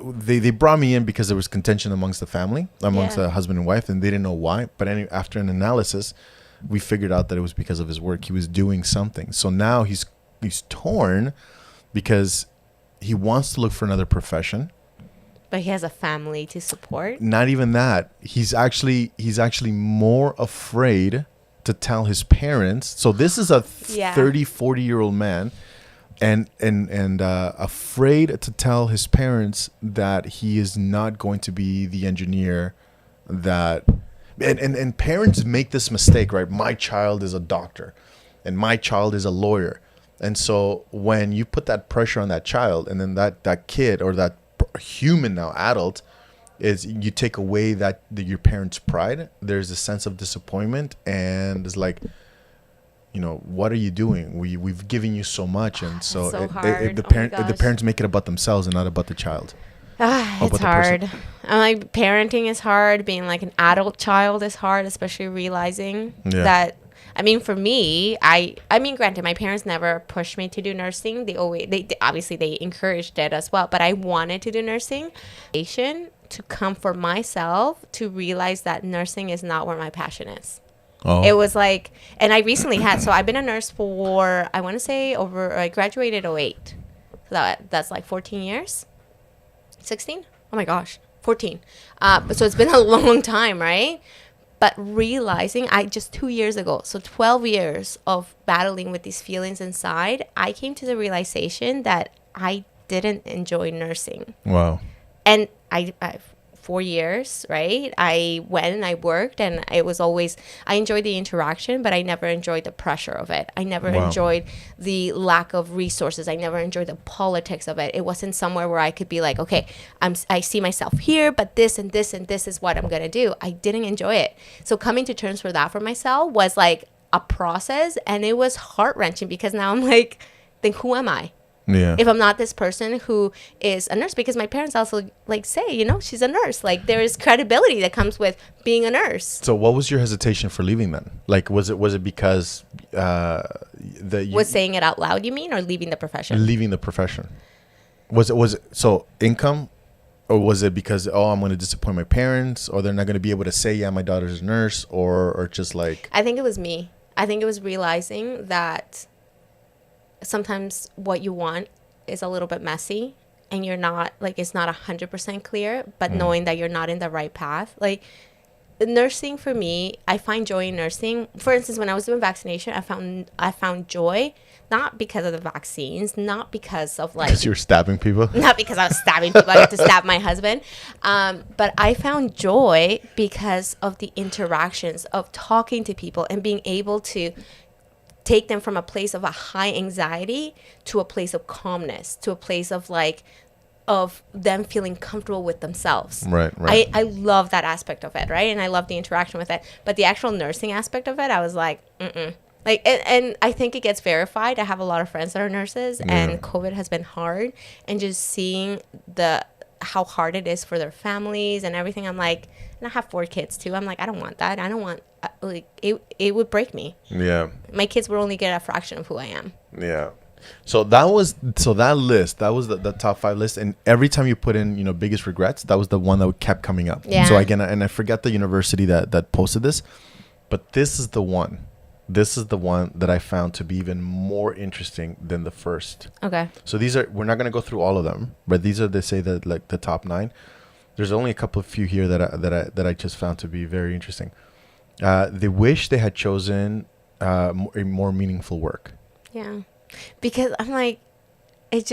they brought me in because there was contention amongst the family, amongst Yeah. the husband and wife, and they didn't know why. But after an analysis, we figured out that it was because of his work. He was doing something. So now he's torn because he wants to look for another profession. But he has a family to support. Not even that. He's actually more afraid to tell his parents. So this is a Yeah. 30, 40-year-old man and afraid to tell his parents that he is not going to be the engineer that and parents make this mistake, right? My child is a doctor and my child is a lawyer. And so when you put that pressure on that child, and then that kid or that human, now adult, is you take away your parents' pride, there's a sense of disappointment, and it's like, you know, what are you doing? We've given you so much, and so, so the hard. Oh my the gosh. parents make it about themselves and not about the child. It's about the person. hard. I'm like, parenting is hard. Being like an adult child is hard, especially realizing Yeah. that. I mean, for me, I mean, granted, my parents never pushed me to do nursing. They obviously they encouraged it as well, but I wanted to do nursing. To come for myself to realize that nursing is not where my passion is. Oh, It was like, and I recently so I've been a nurse for, I want to say I graduated 2008. So that's like 14 years. 16? Oh my gosh, 14. So it's been a long time, right? But realizing, 2 years ago, so 12 years of battling with these feelings inside, I came to the realization that I didn't enjoy nursing. wow. And I 4 years, right? I went and I worked, and it was always, I enjoyed the interaction, but I never enjoyed the pressure of it. I never Wow. enjoyed the lack of resources. I never enjoyed the politics of it. It wasn't somewhere where I could be like, okay, I see myself here, but this and this and this is what I'm going to do. I didn't enjoy it. So coming to terms for that for myself was like a process, and it was heart-wrenching because now I'm like, then who am I? Yeah. if I'm not this person who is a nurse, because my parents also like say, you know, she's a nurse. Like there is credibility that comes with being a nurse. So what was your hesitation for leaving then? Like, was it because that you Was saying it out loud, you mean, or leaving the profession? leaving the profession? Was it so income, or was it because I'm going to disappoint my parents, or they're not going to be able to say, yeah, my daughter's a nurse, or just like I think it was me. I think it was realizing that sometimes what you want is a little bit messy, and you're not like, it's not 100% clear, but knowing that you're not in the right path. Like nursing for me, I find joy in nursing. For instance, when I was doing vaccination, I found joy not because of the vaccines, not because of like because you were stabbing people. not because I was stabbing people. I got to stab my husband. But I found joy because of the interactions of talking to people and being able to take them from a place of a high anxiety to a place of calmness, to a place of like, of them feeling comfortable with themselves. Right. I love that aspect of it, right? And I love the interaction with it. But the actual nursing aspect of it, I was like, mm-mm. Like, and I think it gets verified. I have a lot of friends that are nurses, and COVID has been hard. And just seeing how hard it is for their families and everything, I'm like, and I have 4 kids too. I'm like, I don't want that. I don't want, like, it would break me. Yeah. My kids would only get a fraction of who I am. Yeah. So that was that list. That was the top 5 list, and every time you put in, biggest regrets, that was the one that kept coming up. Yeah. So again, and I forget the university that posted this, but this is the one. This is the one that I found to be even more interesting than the first. Okay. So we're not going to go through all of them, but these are, they say that like the top 9. There's only a couple of few here that I just found to be very interesting. They wish they had chosen a more meaningful work. Yeah. Because I'm like, it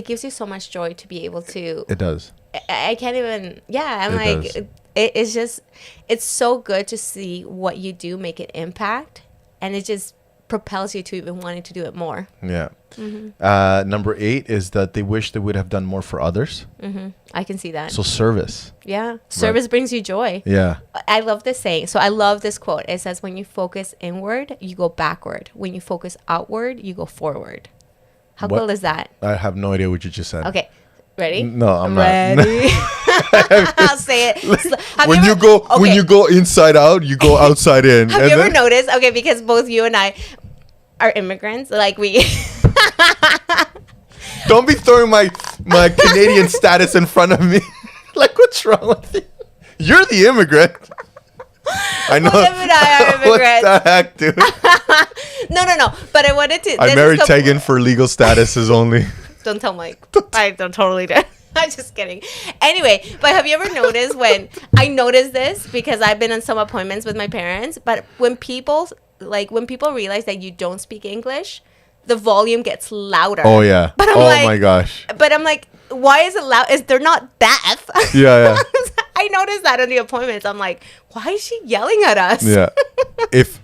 gives you so much joy to be able to. It does. I can't even. Yeah, I'm It like, does. it's just, it's so good to see what you do make an impact, and it just propels you to even wanting to do it more. Yeah. Mm-hmm. Number 8 is that they wish they would have done more for others. Mm-hmm. I can see that. So service. Yeah, service brings you joy. Yeah. I love this saying. So I love this quote. It says, "When you focus inward, you go backward. When you focus outward, you go forward." How What? cool is that? I have no idea what you just said. Okay, ready? No, I'm ready. I'll say it. Have When you okay. go inside out, you go outside in. Have And you ever then- noticed? Okay, because both you and I are immigrants. Like we. Don't be throwing my Canadian status in front of me. Like, what's wrong with you? You're the immigrant. I know. Both of you and I are What immigrants. the heck, dude? No. But I wanted to. I this married is the- Tegan for legal statuses only. Don't tell Mike. I don't totally do. I'm just kidding. Anyway, but have you ever noticed when I noticed this because I've been on some appointments with my parents, but when people realize that you don't speak English, the volume gets louder. Oh yeah. But I'm oh like, my gosh. But I'm like, why is it loud? Is they're not deaf? Yeah. I noticed that in the appointments. I'm like, why is she yelling at us? Yeah. If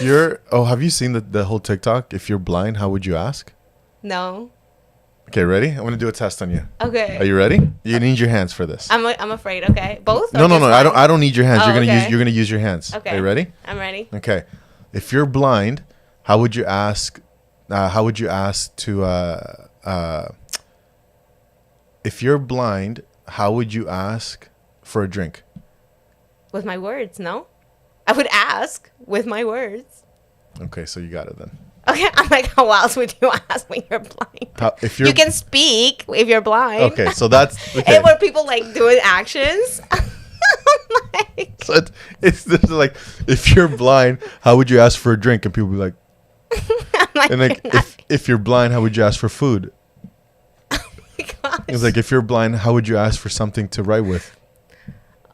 you're have you seen the whole TikTok? If you're blind, how would you ask? No. Okay, ready? I'm gonna do a test on you. Okay. Are you ready? You need your hands for this. I'm afraid. Okay. Both? No. Or just I one? I don't need your hands. Oh, okay. You're gonna use your hands. Okay. Are you ready? I'm ready. Okay. If you're blind, how would you ask? If you're blind, how would you ask for a drink? With my words, no? I would ask with my words. Okay, so you got it then. Okay, I'm like, how else would you ask when you're blind? If you're You can speak if you're blind. okay, so that's okay. And were people like doing actions? Like, So it's this is like, if you're blind, how would you ask for a drink? And people be like, I'm like, and like if you're blind, how would you ask for food? It's like, if you're blind, how would you ask for something to write with?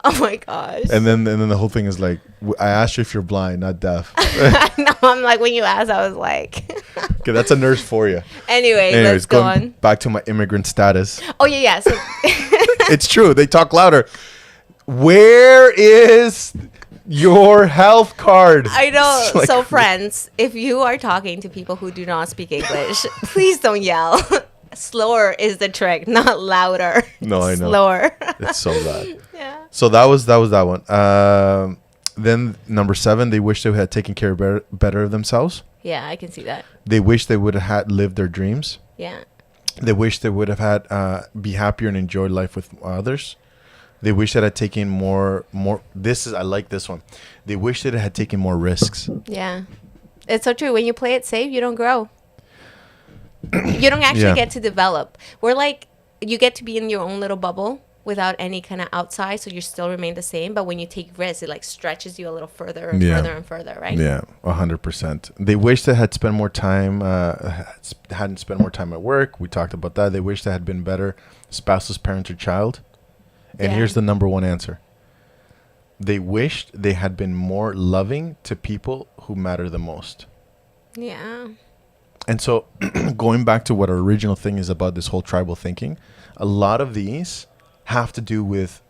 oh my gosh. And then the whole thing is like, I asked you if you're blind, not deaf. No, I'm like, when you asked, I was like, Okay, that's a nurse for you. anyway, Anyways, let's go going on. back to my immigrant status. Oh, yeah. So, It's true. They talk louder. Where is your health card? I know. It's like- So, friends, if you are talking to people who do not speak English, please don't yell. Slower is the trick, not louder. No, I know. Slower. It's so bad. Yeah. So that was that one. Then number 7, they wish they had taken care better of themselves. Yeah, I can see that. They wish they would have lived their dreams. Yeah. They wish they would have had be happier and enjoyed life with others. They wish that had taken more. I like this one. They wish that it had taken more risks. Yeah. It's so true. When you play it safe, you don't grow. You don't actually Yeah. get to develop. We're like, you get to be in your own little bubble without any kind of outside, so you still remain the same. But when you take risks, it like stretches you a little further and Yeah. further and further, right? Yeah, 100%. They wish they had spent more time, hadn't spent more time at work. We talked about that. They wish they had been better spouses, parents, or child. And Yeah. here's the number one answer. They wished they had been more loving to people who matter the most. Yeah. And so going back to what our original thing is about this whole tribal thinking, a lot of these have to do with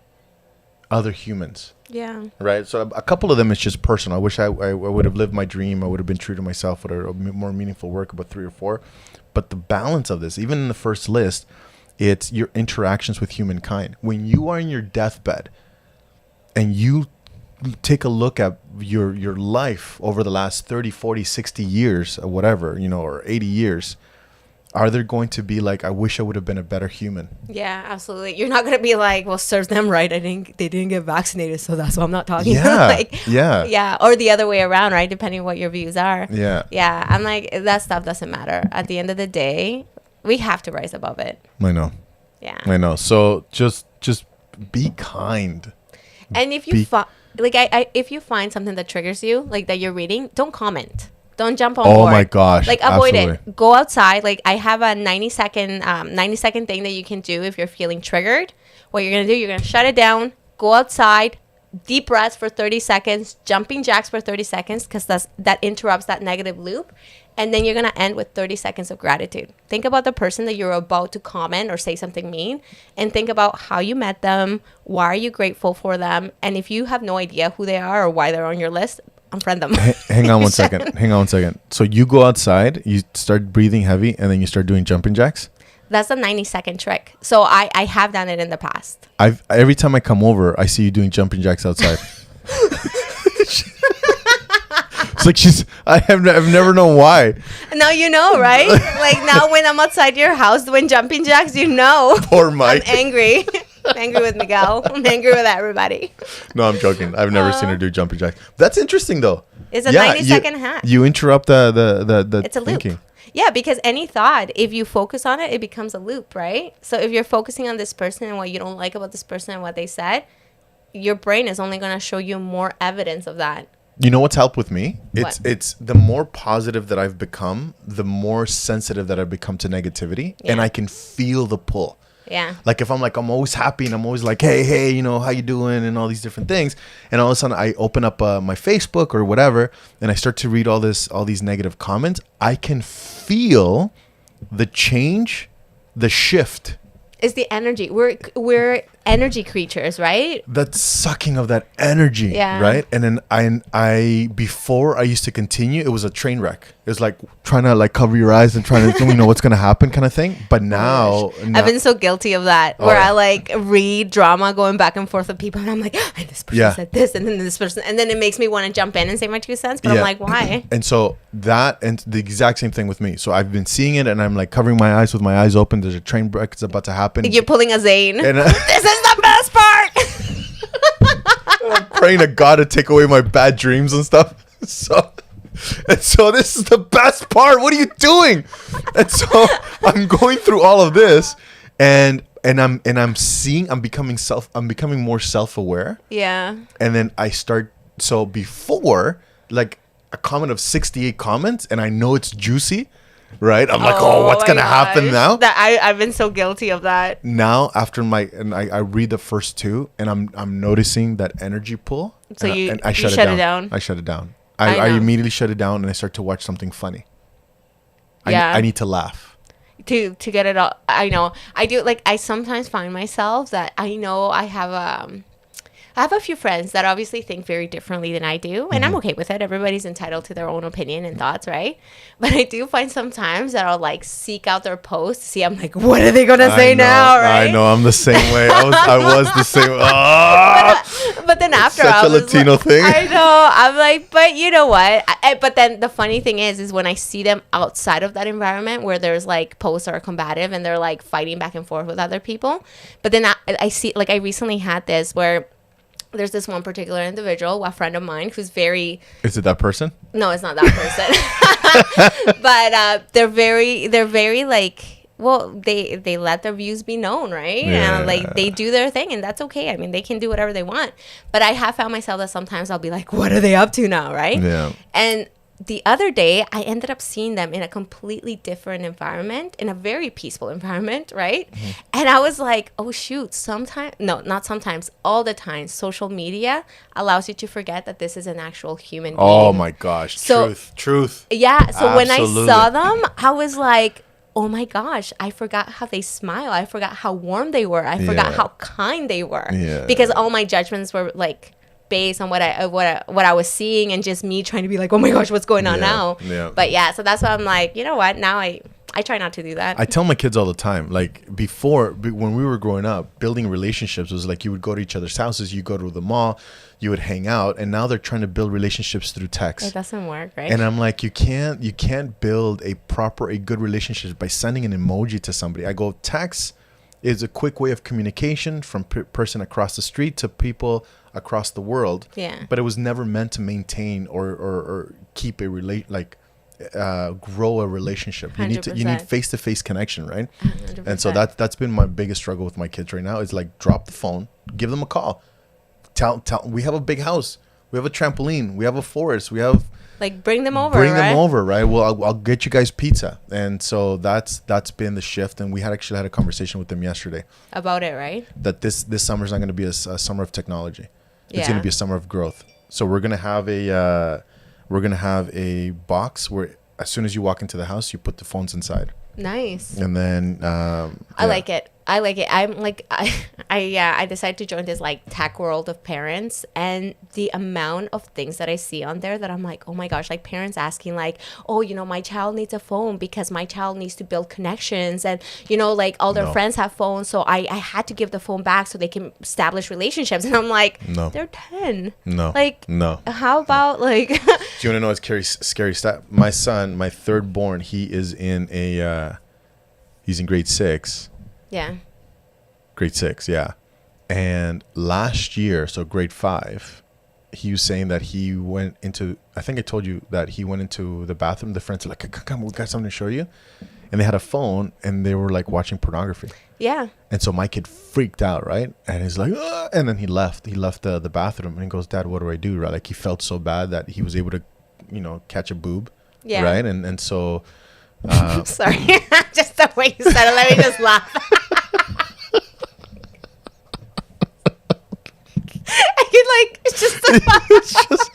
other humans. Yeah. Right. So a couple of them is just personal. I wish I would have lived my dream. I would have been true to myself with a more meaningful work, about 3 or 4. But the balance of this, even in the first list, it's your interactions with humankind. When you are in your deathbed and you take a look at your life over the last 30, 40, 60 years or whatever, or 80 years, are there going to be like, I wish I would have been a better human? Yeah, absolutely. You're not gonna be like, well, serves them right. They didn't get vaccinated, so that's why I'm not talking. Yeah. Yeah. Yeah, or the other way around, right? Depending on what your views are. Yeah. Yeah, I'm like, that stuff doesn't matter. At the end of the day, we have to rise above it. I know. Yeah. I know. So just be kind. And if you if you find something that triggers you, like that you're reading, don't comment. Don't jump on Oh board. my gosh, Like avoid absolutely. it. Go outside. Like I have a 90-second thing that you can do if you're feeling triggered. What you're gonna do, you're gonna shut it down. Go outside. Deep breaths for 30 seconds. Jumping jacks for 30 seconds because that interrupts that negative loop. And then you're gonna end with 30 seconds of gratitude. Think about the person that you're about to comment or say something mean, and think about how you met them. Why are you grateful for them? And if you have no idea who they are or why they're on your list, unfriend them. Hang on one second. So you go outside, you start breathing heavy, and then you start doing jumping jacks. That's a 90-second trick. So I have done it in the past. Every time I come over, I see you doing jumping jacks outside. It's like I've never known why. Now you know, right? Like now when I'm outside your house doing jumping jacks, you know. Poor Mike. I'm angry. I'm angry with Miguel. I'm angry with everybody. No, I'm joking. I've never seen her do jumping jacks. That's interesting though. It's a 90-second hack. You interrupt the It's a loop. thinking. Yeah, because any thought, if you focus on it, it becomes a loop, right? So if you're focusing on this person and what you don't like about this person and what they said, your brain is only going to show you more evidence of that. You know what's helped with me? What? It's the more positive that I've become, the more sensitive that I've become to negativity, and Yeah. I can feel the pull. Yeah. Like if I'm always happy and I'm always like, hey, how you doing, and all these different things, and all of a sudden I open up my Facebook or whatever, and I start to read all these negative comments, I can feel the change, the shift. It's the energy. We're energy creatures, right? That sucking of that energy, Yeah. right? And then I before I used to continue, it was a train wreck. It was like trying to like cover your eyes and trying to know what's gonna happen, kind of thing. But now, I've been so guilty of that, where Oh. I like read drama going back and forth with people, and I'm like, and this person Yeah. said this, and then this person, and then it makes me want to jump in and say my 2 cents, but I'm Yeah. like, why? And so that, and the exact same thing with me. So I've been seeing it, and I'm like covering my eyes with my eyes open. There's a train wreck that's about to happen. You're pulling a Zane. And This is the best part. I'm praying to God to take away my bad dreams and stuff. So this is the best part. What are you doing? And so I'm going through all of this, and I'm becoming more self-aware. Yeah. And then I start, so before, like a comment of 68 comments, and I know it's juicy, right? I'm like, what's my going to happen gosh. now? That I've been so guilty of that. Now, after I read the first 2, and I'm noticing that energy pull. So and you shut it down? I shut it down. I I know. immediately shut it down, and I start to watch something funny. Yeah. I need to laugh. To get it all. I know. I do. Like I sometimes find myself that I know I have I have a few friends that obviously think very differently than I do, and I'm Mm-hmm. okay with it. Everybody's entitled to their own opinion and thoughts, right? But I do find sometimes that I'll like seek out their posts to see. I'm like, what are they gonna say now, right? I know. I'm the same way. I was the same. Ah! But then after Such I a was Latino like, thing. I know. I'm like, but you know what? But then the funny thing is when I see them outside of that environment where there's like posts that are combative and they're like fighting back and forth with other people. But then I see, like, I recently had this where there's this one particular individual, a friend of mine, who's very. Is it that person? No, it's not that person. But they're very like. Well, they let their views be known, right? Yeah. And like they do their thing, and that's okay. I mean, they can do whatever they want. But I have found myself that sometimes I'll be like, "What are they up to now?" Right? Yeah. And the other day, I ended up seeing them in a completely different environment, in a very peaceful environment, right? Mm-hmm. And I was like, "Oh shoot!" Sometimes, no, not sometimes, all the time, social media allows you to forget that this is an actual human being. Oh my gosh. So- Truth. Yeah. So when I Absolutely. saw them, I was like, oh my gosh, I forgot how they smile. I forgot how warm they were. I forgot Yeah. how kind they were. Yeah. Because all my judgments were like based on what I was seeing and just me trying to be like, oh my gosh, what's going on Yeah, now? yeah. But yeah, so that's why I'm like, you know what? Now I try not to do that. I tell my kids all the time, like before, when we were growing up, building relationships was like you would go to each other's houses, you go to the mall, you would hang out, and now they're trying to build relationships through text. It doesn't work, right? And I'm like, you can't build a good relationship by sending an emoji to somebody. I go, text is a quick way of communication from person across the street to people across the world. Yeah. But it was never meant to maintain or keep a grow a relationship. You need 100%. face-to-face connection, right? 100%. And so that's been my biggest struggle with my kids right now is like drop the phone, give them a call. Tell we have a big house. We have a trampoline. We have a forest. We have like bring them over, bring right? them over, right? Well, I'll get you guys pizza. And so that's been the shift. And we actually had a conversation with them yesterday About it, right? that this summer is not going to be a summer of technology. It's Yeah. going to be a summer of growth. So we're going to have a box where as soon as you walk into the house, you put the phones inside. Nice. And then I like it. I'm like, I decided to join this like tech world of parents, and the amount of things that I see on there that I'm like, oh my gosh, like parents asking like, oh, you know, my child needs a phone because my child needs to build connections, and you know, like all their No. friends have phones, so I had to give the phone back so they can establish relationships, and I'm like, No. they're 10. No. Like, No. how about like, Do you want to know what's scary stat? My son, my third born, he is in he's in grade 6. yeah, Grade 6, yeah. And last year, so grade 5, he was saying that he went into, I think I told you that he went into the bathroom. The friends are like, come, we got something to show you. And they had a phone and they were like watching pornography. yeah. And so my kid freaked out, right? And he's like, "Ugh," and then he left the bathroom and he goes, Dad, what do I do? Right? Like he felt so bad that he was able to, catch a boob. Yeah. Right. And so, Sorry, just the way you said it, let me just laugh. Like it's just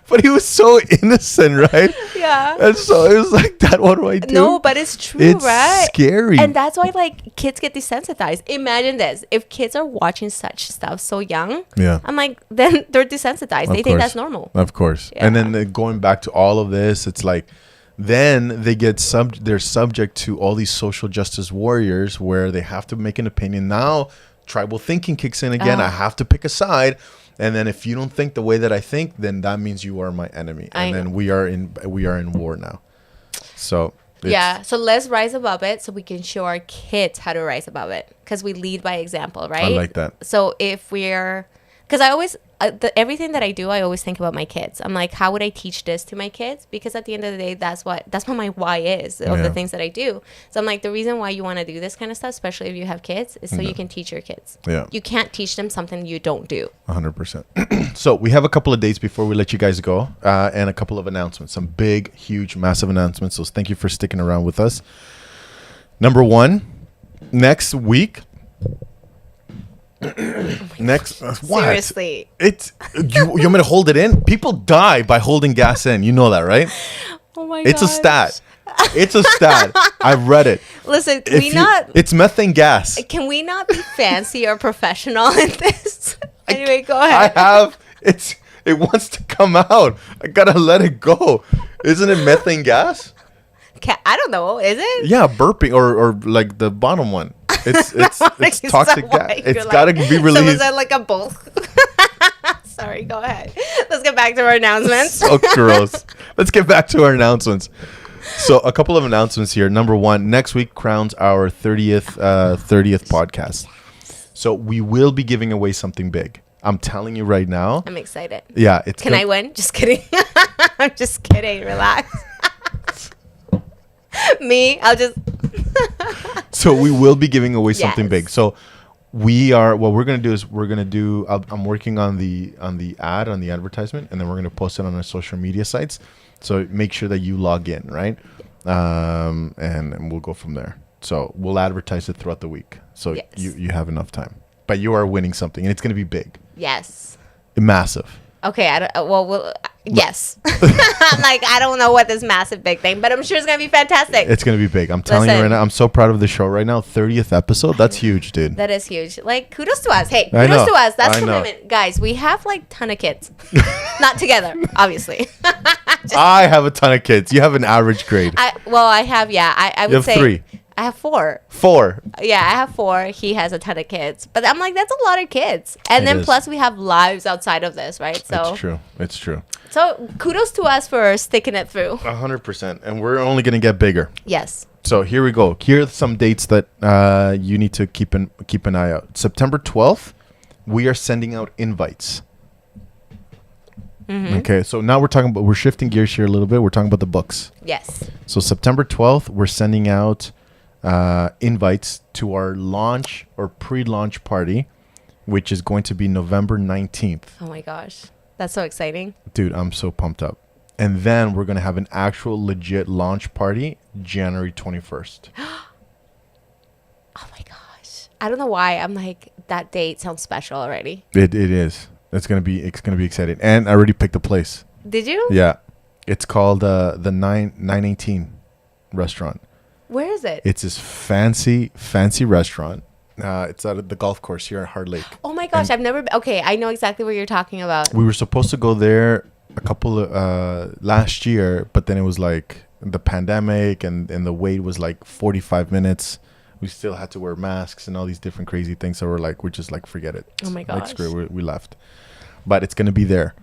but he was so innocent, right? yeah. And so it was like, Dad, what do I do? No, but it's true, It's right? scary. And that's why like kids get desensitized. Imagine this: if kids are watching such stuff so young, Yeah. I'm like, then they're desensitized. They think that's normal. Of course. And Yeah. then going back to all of this, it's like, then they get they're subject to all these social justice warriors where they have to make an opinion. Now, tribal thinking kicks in again. I have to pick a side. And then if you don't think the way that I think, then that means you are my enemy. And then we are in war now. So Yeah, so let's rise above it so we can show our kids how to rise above it because we lead by example, right? I like that. So if we're, because I always, everything that I do, I always think about my kids. I'm like, how would I teach this to my kids? Because at the end of the day, that's what my why is of Yeah. the things that I do. So I'm like, the reason why you want to do this kind of stuff, especially if you have kids, is so you can teach your kids. Yeah. You can't teach them something you don't do. 100%. So we have a couple of dates before we let you guys go, and a couple of announcements. Some big, huge, massive announcements. So thank you for sticking around with us. Number one, next week. Next, what? Seriously. It's you want me to hold it in? People die by holding gas in. You know that, right? Oh my It's a gosh. stat. It's a stat. I've read it. Listen, It's methane gas. can we not be fancy or professional in this? Anyway, go I ahead. have it wants to come out. I gotta let it go. Isn't it methane gas? I don't know. Is it? Yeah, burping or like the bottom one. It's toxic gas. It's gotta be So was released. that like a both? Sorry, go ahead. Let's get back to our announcements. So gross. Let's get back to our announcements. So a couple of announcements here. Number one, next week crowns our 30th podcast. So we will be giving away something big. I'm telling you right now. I'm excited. Yeah, it's. Can I win? Just kidding. I'm just kidding. Relax. Me, I'll just. So we will be giving away something Yes. big. So what we're gonna do is I'm working on the advertisement, and then we're gonna post it on our social media sites. So make sure that you log in, right? And we'll go from there. So we'll advertise it throughout the week, so Yes. you have enough time. But you are winning something, and it's gonna be big, Yes. massive. Okay. I don't. Yes. I'm like, I don't know what this massive big thing, but I'm sure it's gonna be fantastic. It's gonna be big. I'm telling you Listen. right now. I'm so proud of the show right now. 30th episode. That's huge, dude. That is huge. Like, kudos to us. Hey, I kudos know. to us. That's I know. commitment, guys. We have like ton of kids, not together, obviously. I have a ton of kids. You have an average grade. I have. Yeah, I would have say 3. I have 4. 4. Yeah, I have 4. He has a ton of kids, but I'm like, that's a lot of kids. And It then is. plus we have lives outside of this, right? So, It's true. It's true. so kudos to us for sticking it through. 100%. And we're only going to get bigger. Yes. So here we go. Here are some dates that you need to keep an eye out. September 12th, we are sending out invites. Okay, so now we're shifting gears here a little bit. We're talking about the books. Yes. So September 12th, we're sending out invites to our launch or pre-launch party, which is going to be November 19th. Oh my gosh, that's so exciting. Dude, I'm so pumped up. And then we're going to have an actual legit launch party January 21st. Oh my gosh, I don't know why I'm like, that date sounds special already. It is. It's gonna be exciting. And I already picked a place. Did you? Yeah. It's called the 918 restaurant. Where is it? It's this fancy restaurant. It's at the golf course here at Hard Lake. Oh my gosh, I've never been. Okay, I know exactly what you're talking about. We were supposed to go there a couple of last year, but then it was like the pandemic and the wait was like 45 minutes. We still had to wear masks and all these different crazy things. So we're just like, forget it. Oh my Like, gosh. screw it, we left. But it's going to be there.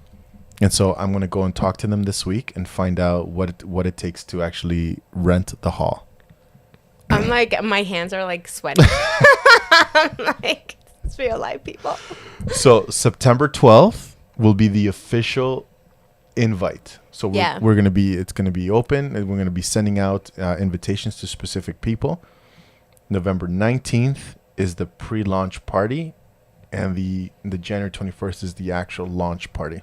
And so I'm going to go and talk to them this week and find out what it takes to actually rent the hall. I'm like, my hands are like sweating. I'm like, it's real life, people. So September 12th will be the official invite. So Yeah. it's going to be open, and we're going to be sending out invitations to specific people. November 19th is the pre-launch party, and the January 21st is the actual launch party.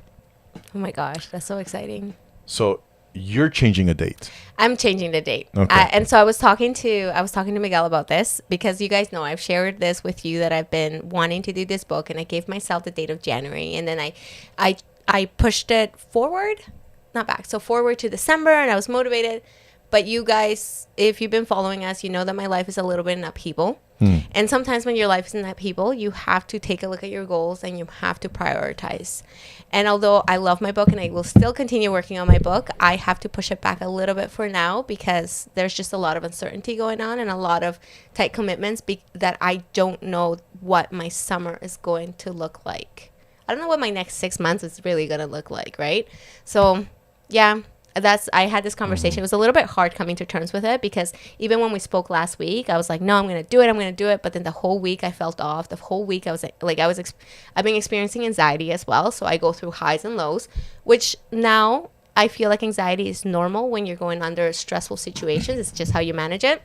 Oh my gosh, that's so exciting. So you're changing a date. I'm changing the date. Okay. And so I was talking to Miguel about this, because you guys know I've shared this with you that I've been wanting to do this book, and I gave myself the date of January, and then I pushed it forward, not back. So forward to December, and I was motivated. But you guys, if you've been following us, you know that my life is a little bit in upheaval. And sometimes when your life is in upheaval, you have to take a look at your goals and you have to prioritize. And although I love my book and I will still continue working on my book, I have to push it back a little bit for now, because there's just a lot of uncertainty going on and a lot of tight commitments that I don't know what my summer is going to look like. I don't know what my next 6 months is really going to look like, right? So, yeah. I had this conversation. It was a little bit hard coming to terms with it, because even when we spoke last week, I was like, no, I'm going to do it. But then the whole week I felt off. The whole week I was like, I've been experiencing anxiety as well. So I go through highs and lows, which now I feel like anxiety is normal when you're going under stressful situations. It's just how you manage it.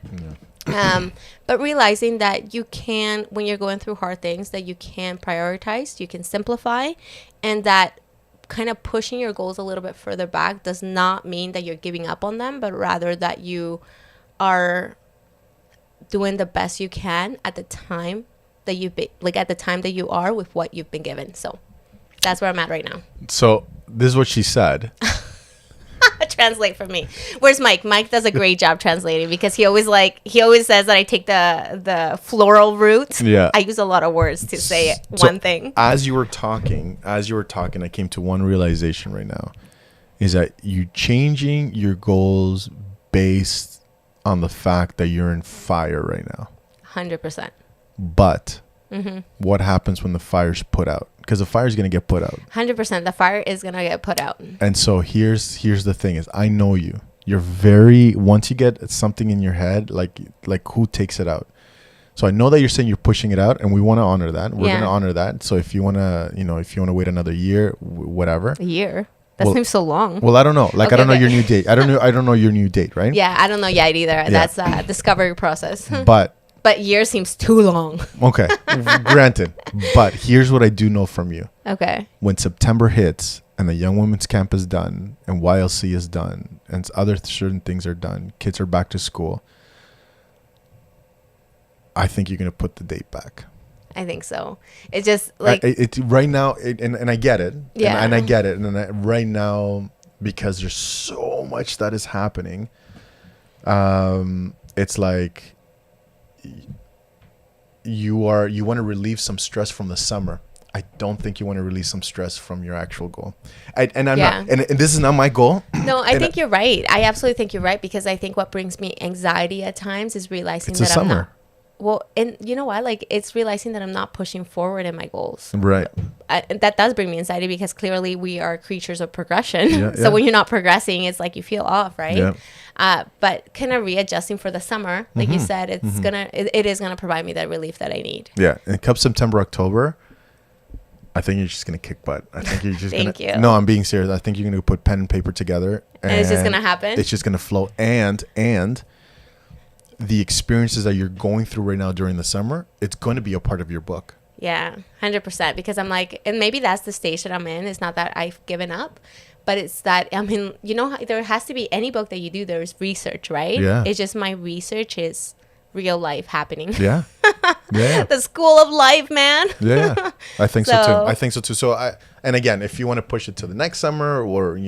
But realizing that you can, when you're going through hard things, that you can prioritize, you can simplify, and that kind of pushing your goals a little bit further back does not mean that you're giving up on them, but rather that you are doing the best you can at the time that you are with what you've been given. So that's where I'm at right now. So this is what she said. translate for me. Where's Mike? Mike does a great job translating because he always says that I take the floral route. Yeah. I use a lot of words to say one thing. As you were talking, I came to one realization right now, is that you changing your goals based on the fact that you're in fire right now. 100%. But what happens when the fire's put out? Because the fire's going to get put out. 100%. The fire is gonna get put out. And so here's the thing is, I know you. You're very, once you get something in your head, like who takes it out? So I know that you're saying you're pushing it out, and we want to honor that. We're going to honor that. So if you want to wait another year, whatever. A year? That seems so long. Well, I don't know. Like, Okay, I don't know okay. your new date. I don't know your new date, right? Yeah, I don't know yet either. That's a discovery process. But, year seems too long. okay, granted. But here's what I do know from you. Okay. When September hits and the Young Women's Camp is done and YLC is done and other certain things are done, kids are back to school, I think you're going to put the date back. I think so. It's just like It's right now, and I get it. Yeah. And I get it. And right now, because there's so much that is happening, it's like you want to relieve some stress from the summer. I don't think you want to release some stress from your actual goal. I'm not, and this is not my goal. no, I think you're right. I absolutely think you're right because I think what brings me anxiety at times is realizing It's the that I'm not. summer. Well, and you know what? Like, it's realizing that I'm not pushing forward in my goals. Right. That does bring me anxiety because clearly we are creatures of progression. Yeah, So yeah. when you're not progressing, it's like you feel off, right? Yeah. But kind of readjusting for the summer, like you said, it is gonna provide me that relief that I need. Yeah. And come September, October, I think you're just going to kick butt. I think you're just Thank going to. you. No, I'm being serious. I think you're going to put pen and paper together. And it's just gonna happen? It's just going to flow. And the experiences that you're going through right now during the summer, it's going to be a part of your book. Yeah, 100%. Because I'm like, and maybe that's the stage that I'm in. It's not that I've given up, but it's that, I mean, you know, there has to be any book that you do, there's research, right? Yeah. It's just my research is real life happening. Yeah. Yeah. The school of life, man. Yeah. I think so So- too. I think so too. So and again, if you want to push it to the next summer or,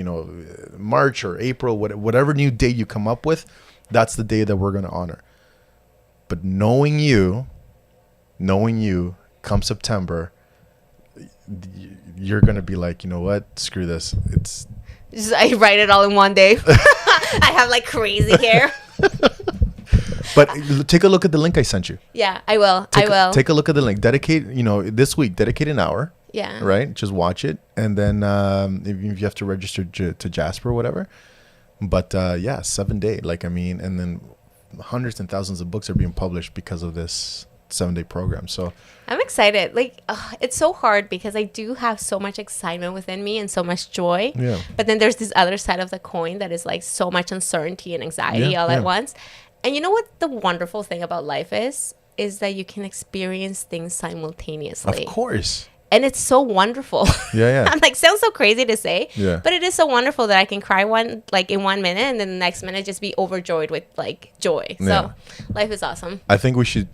March or April, whatever new date you come up with, that's the day that we're going to honor. But knowing you, come September, you're going to be like, you know what? Screw this. It's Just, I write it all in one day. I have like crazy hair. But take a look at the link I sent you. Yeah, I will. Take a look at the link. Dedicate an hour. Yeah. Right? Just watch it. And then if you have to register to Jasper or whatever. But 7 day. And then hundreds and thousands of books are being published because of this 7-day program. So I'm excited. It's so hard because I do have so much excitement within me and so much joy. Yeah. But then there's this other side of the coin that is like so much uncertainty and anxiety all Yeah. at once. And you know what the wonderful thing about life is that you can experience things simultaneously. of course. And it's so wonderful. Yeah. I'm like, sounds so crazy to say, Yeah. but it is so wonderful that I can cry in 1 minute and then the next minute just be overjoyed with joy. Yeah. So life is awesome. I think we should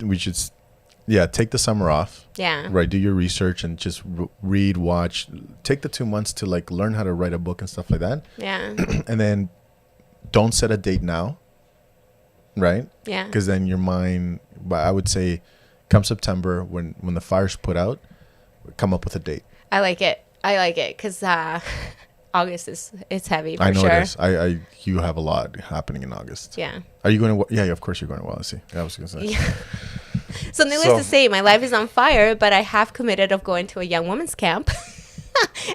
take the summer off. Yeah. Right. Do your research and just read, watch, take the 2 months to learn how to write a book and stuff like that. Yeah. And then don't set a date now. Right. Yeah. Because then your mind, but I would say come September when the fire's put out, come up with a date. I like it because August it's heavy for I know sure. it is. You have a lot happening in August. Yeah. Are you going to? Yeah, of course you're going to Wallasey. I was going to say. Yeah. So needless So- to say, my life is on fire, but I have committed of going to a young women's camp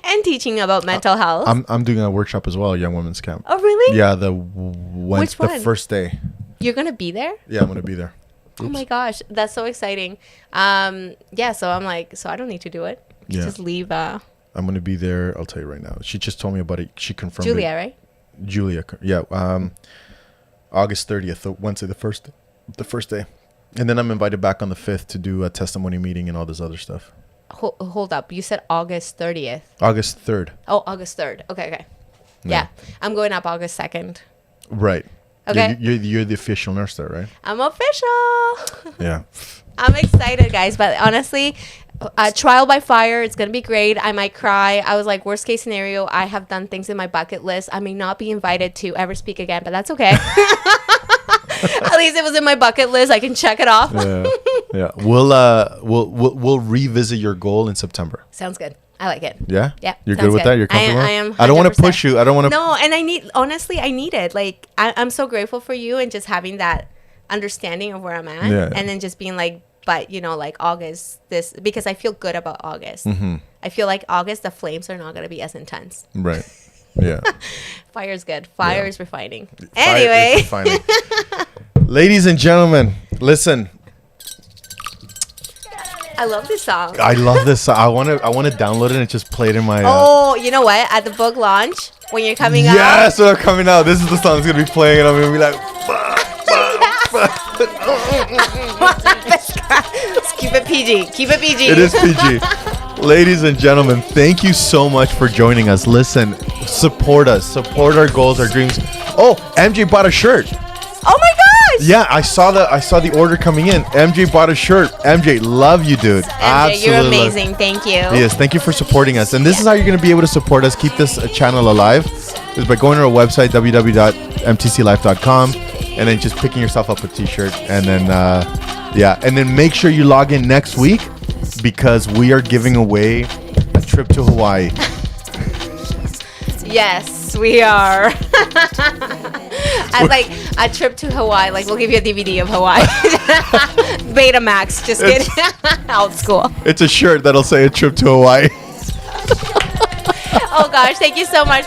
and teaching about mental health. I'm doing a workshop as well, Young Women's Camp. Oh, really? Yeah, Which the one? first day. You're going to be there? Yeah, I'm going to be there. Oh my gosh, that's so exciting. Yeah, so I'm like, so I don't need to do it. Yeah. Just leave I'm going to be there. I'll tell you right now. She just told me about it. She confirmed Julia, it. right? Julia. Yeah. August 30th, Wednesday, the first day. And then I'm invited back on the 5th to do a testimony meeting and all this other stuff. Hold up. You said August 30th. August 3rd. Oh, August 3rd. Okay. Yeah. I'm going up August 2nd. Right. Okay. You're the official nurse there, right? I'm official. Yeah. I'm excited, guys. But honestly, Trial by fire. It's gonna be great. I might cry. I was like, worst case scenario, I have done things in my bucket list. I may not be invited to ever speak again, but that's okay. At least it was in my bucket list. I can check it off. Yeah. We'll revisit your goal in September. Sounds good. I like it. Yeah. Yeah. You're sounds good with that. You're comfortable. I am. I don't want to 100%. push you. I don't want to. No, and honestly, I need it. Like, I'm so grateful for you and just having that understanding of where I'm at, Yeah. and then just being like, but like August, because I feel good about August. Mm-hmm. I feel like August, the flames are not gonna be as intense. Right. Yeah. Fire's good. Fire is refining. Fire is Anyway, refining. Ladies and gentlemen, listen. I love this song. I love this. I want to download it and just play it in my. Oh, you know what? At the book launch, when you're coming out. Yes, when I'm coming out. This is the song that's gonna be playing, and I'm gonna be like. Let's keep it PG. Keep it PG. It is PG. Ladies and gentlemen, thank you so much for joining us. Listen, support us. Support our goals, our dreams. Oh, MJ bought a shirt. Oh my gosh. Yeah, I saw the order coming in. MJ bought a shirt. MJ, love you, dude. MJ, you're amazing. Thank you. Yes, thank you for supporting us. And this is how you're going to be able to support us, keep this channel alive, is by going to our website, www.mtclife.com, and then just picking yourself up a t-shirt. And then, and then make sure you log in next week because we are giving away a trip to Hawaii. Yes, we are. I like a trip to Hawaii. Like, we'll give you a DVD of Hawaii. Betamax. Just kidding. Old school. It's a shirt that'll say a trip to Hawaii. Oh gosh, thank you so much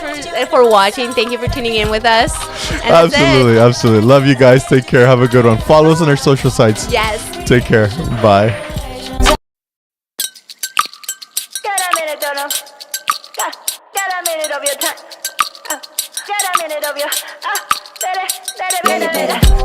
for watching. Thank you for tuning in with us. And that's it. Absolutely. Love you guys. Take care. Have a good one. Follow us on our social sites. Yes. Take care. Bye. Get a minute, don't know. Get a minute of your time. Get a minute of your.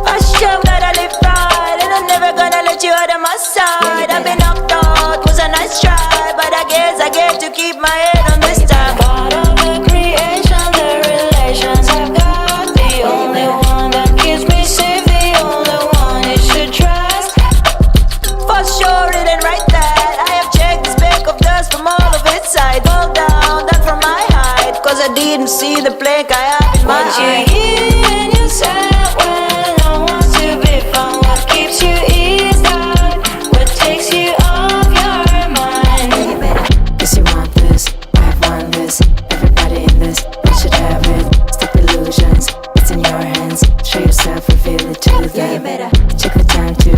I sure gotta live right, and I'm never gonna let you out of my side. I've been knocked out, was a nice try, but I guess I get to keep my head on this time. Part of the creation, the relations I've got, the only one that keeps me safe, the only one you should trust. For sure, it ain't right that I have checked the speck of dust from all of its sides. Fall down, that from my height, cause I didn't see the plank I have in my eye. When no one's to be found, what keeps you eased out? What takes you off your mind? Guess you want this, I want this. Everybody in this, we should have it. Stop illusions, it's in your hands. Show yourself, reveal it to them. Take the time to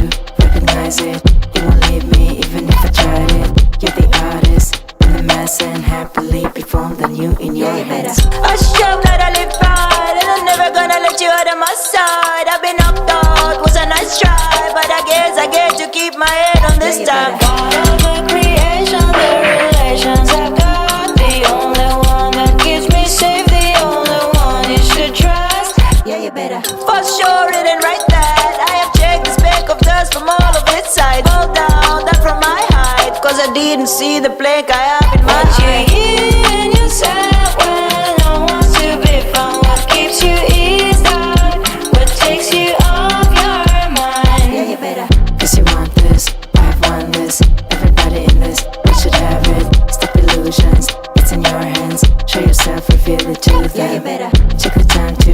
recognize it. You won't leave me even if I tried it. You're the artist in the mess, and happily be found than you in your hands. I sure gotta live right, and I'm never gonna let you out of my side. I've been knocked out, was a nice try, but I guess I get to keep my head on this time. Part of the creation, the relations I've got, the only one that keeps me safe, the only one you should trust. Yeah, you better. For sure, it ain't right that I have checked the speck of dust from all of its sides. Fall down, that from my height, cause I didn't see the plank I have in my eye. In yourself when no one's to be found, what keeps you eased out? What takes you off your mind? Yeah, you better. Cause you want this, I want this. Everybody in this, we should have it. Stop illusions, it's in your hands. Show yourself, reveal it to them. Yeah, you better. Take the time to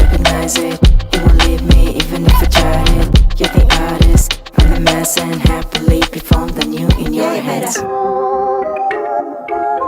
recognize it. You won't leave me even if I tried it. You're the artist, I'm the mess, and happily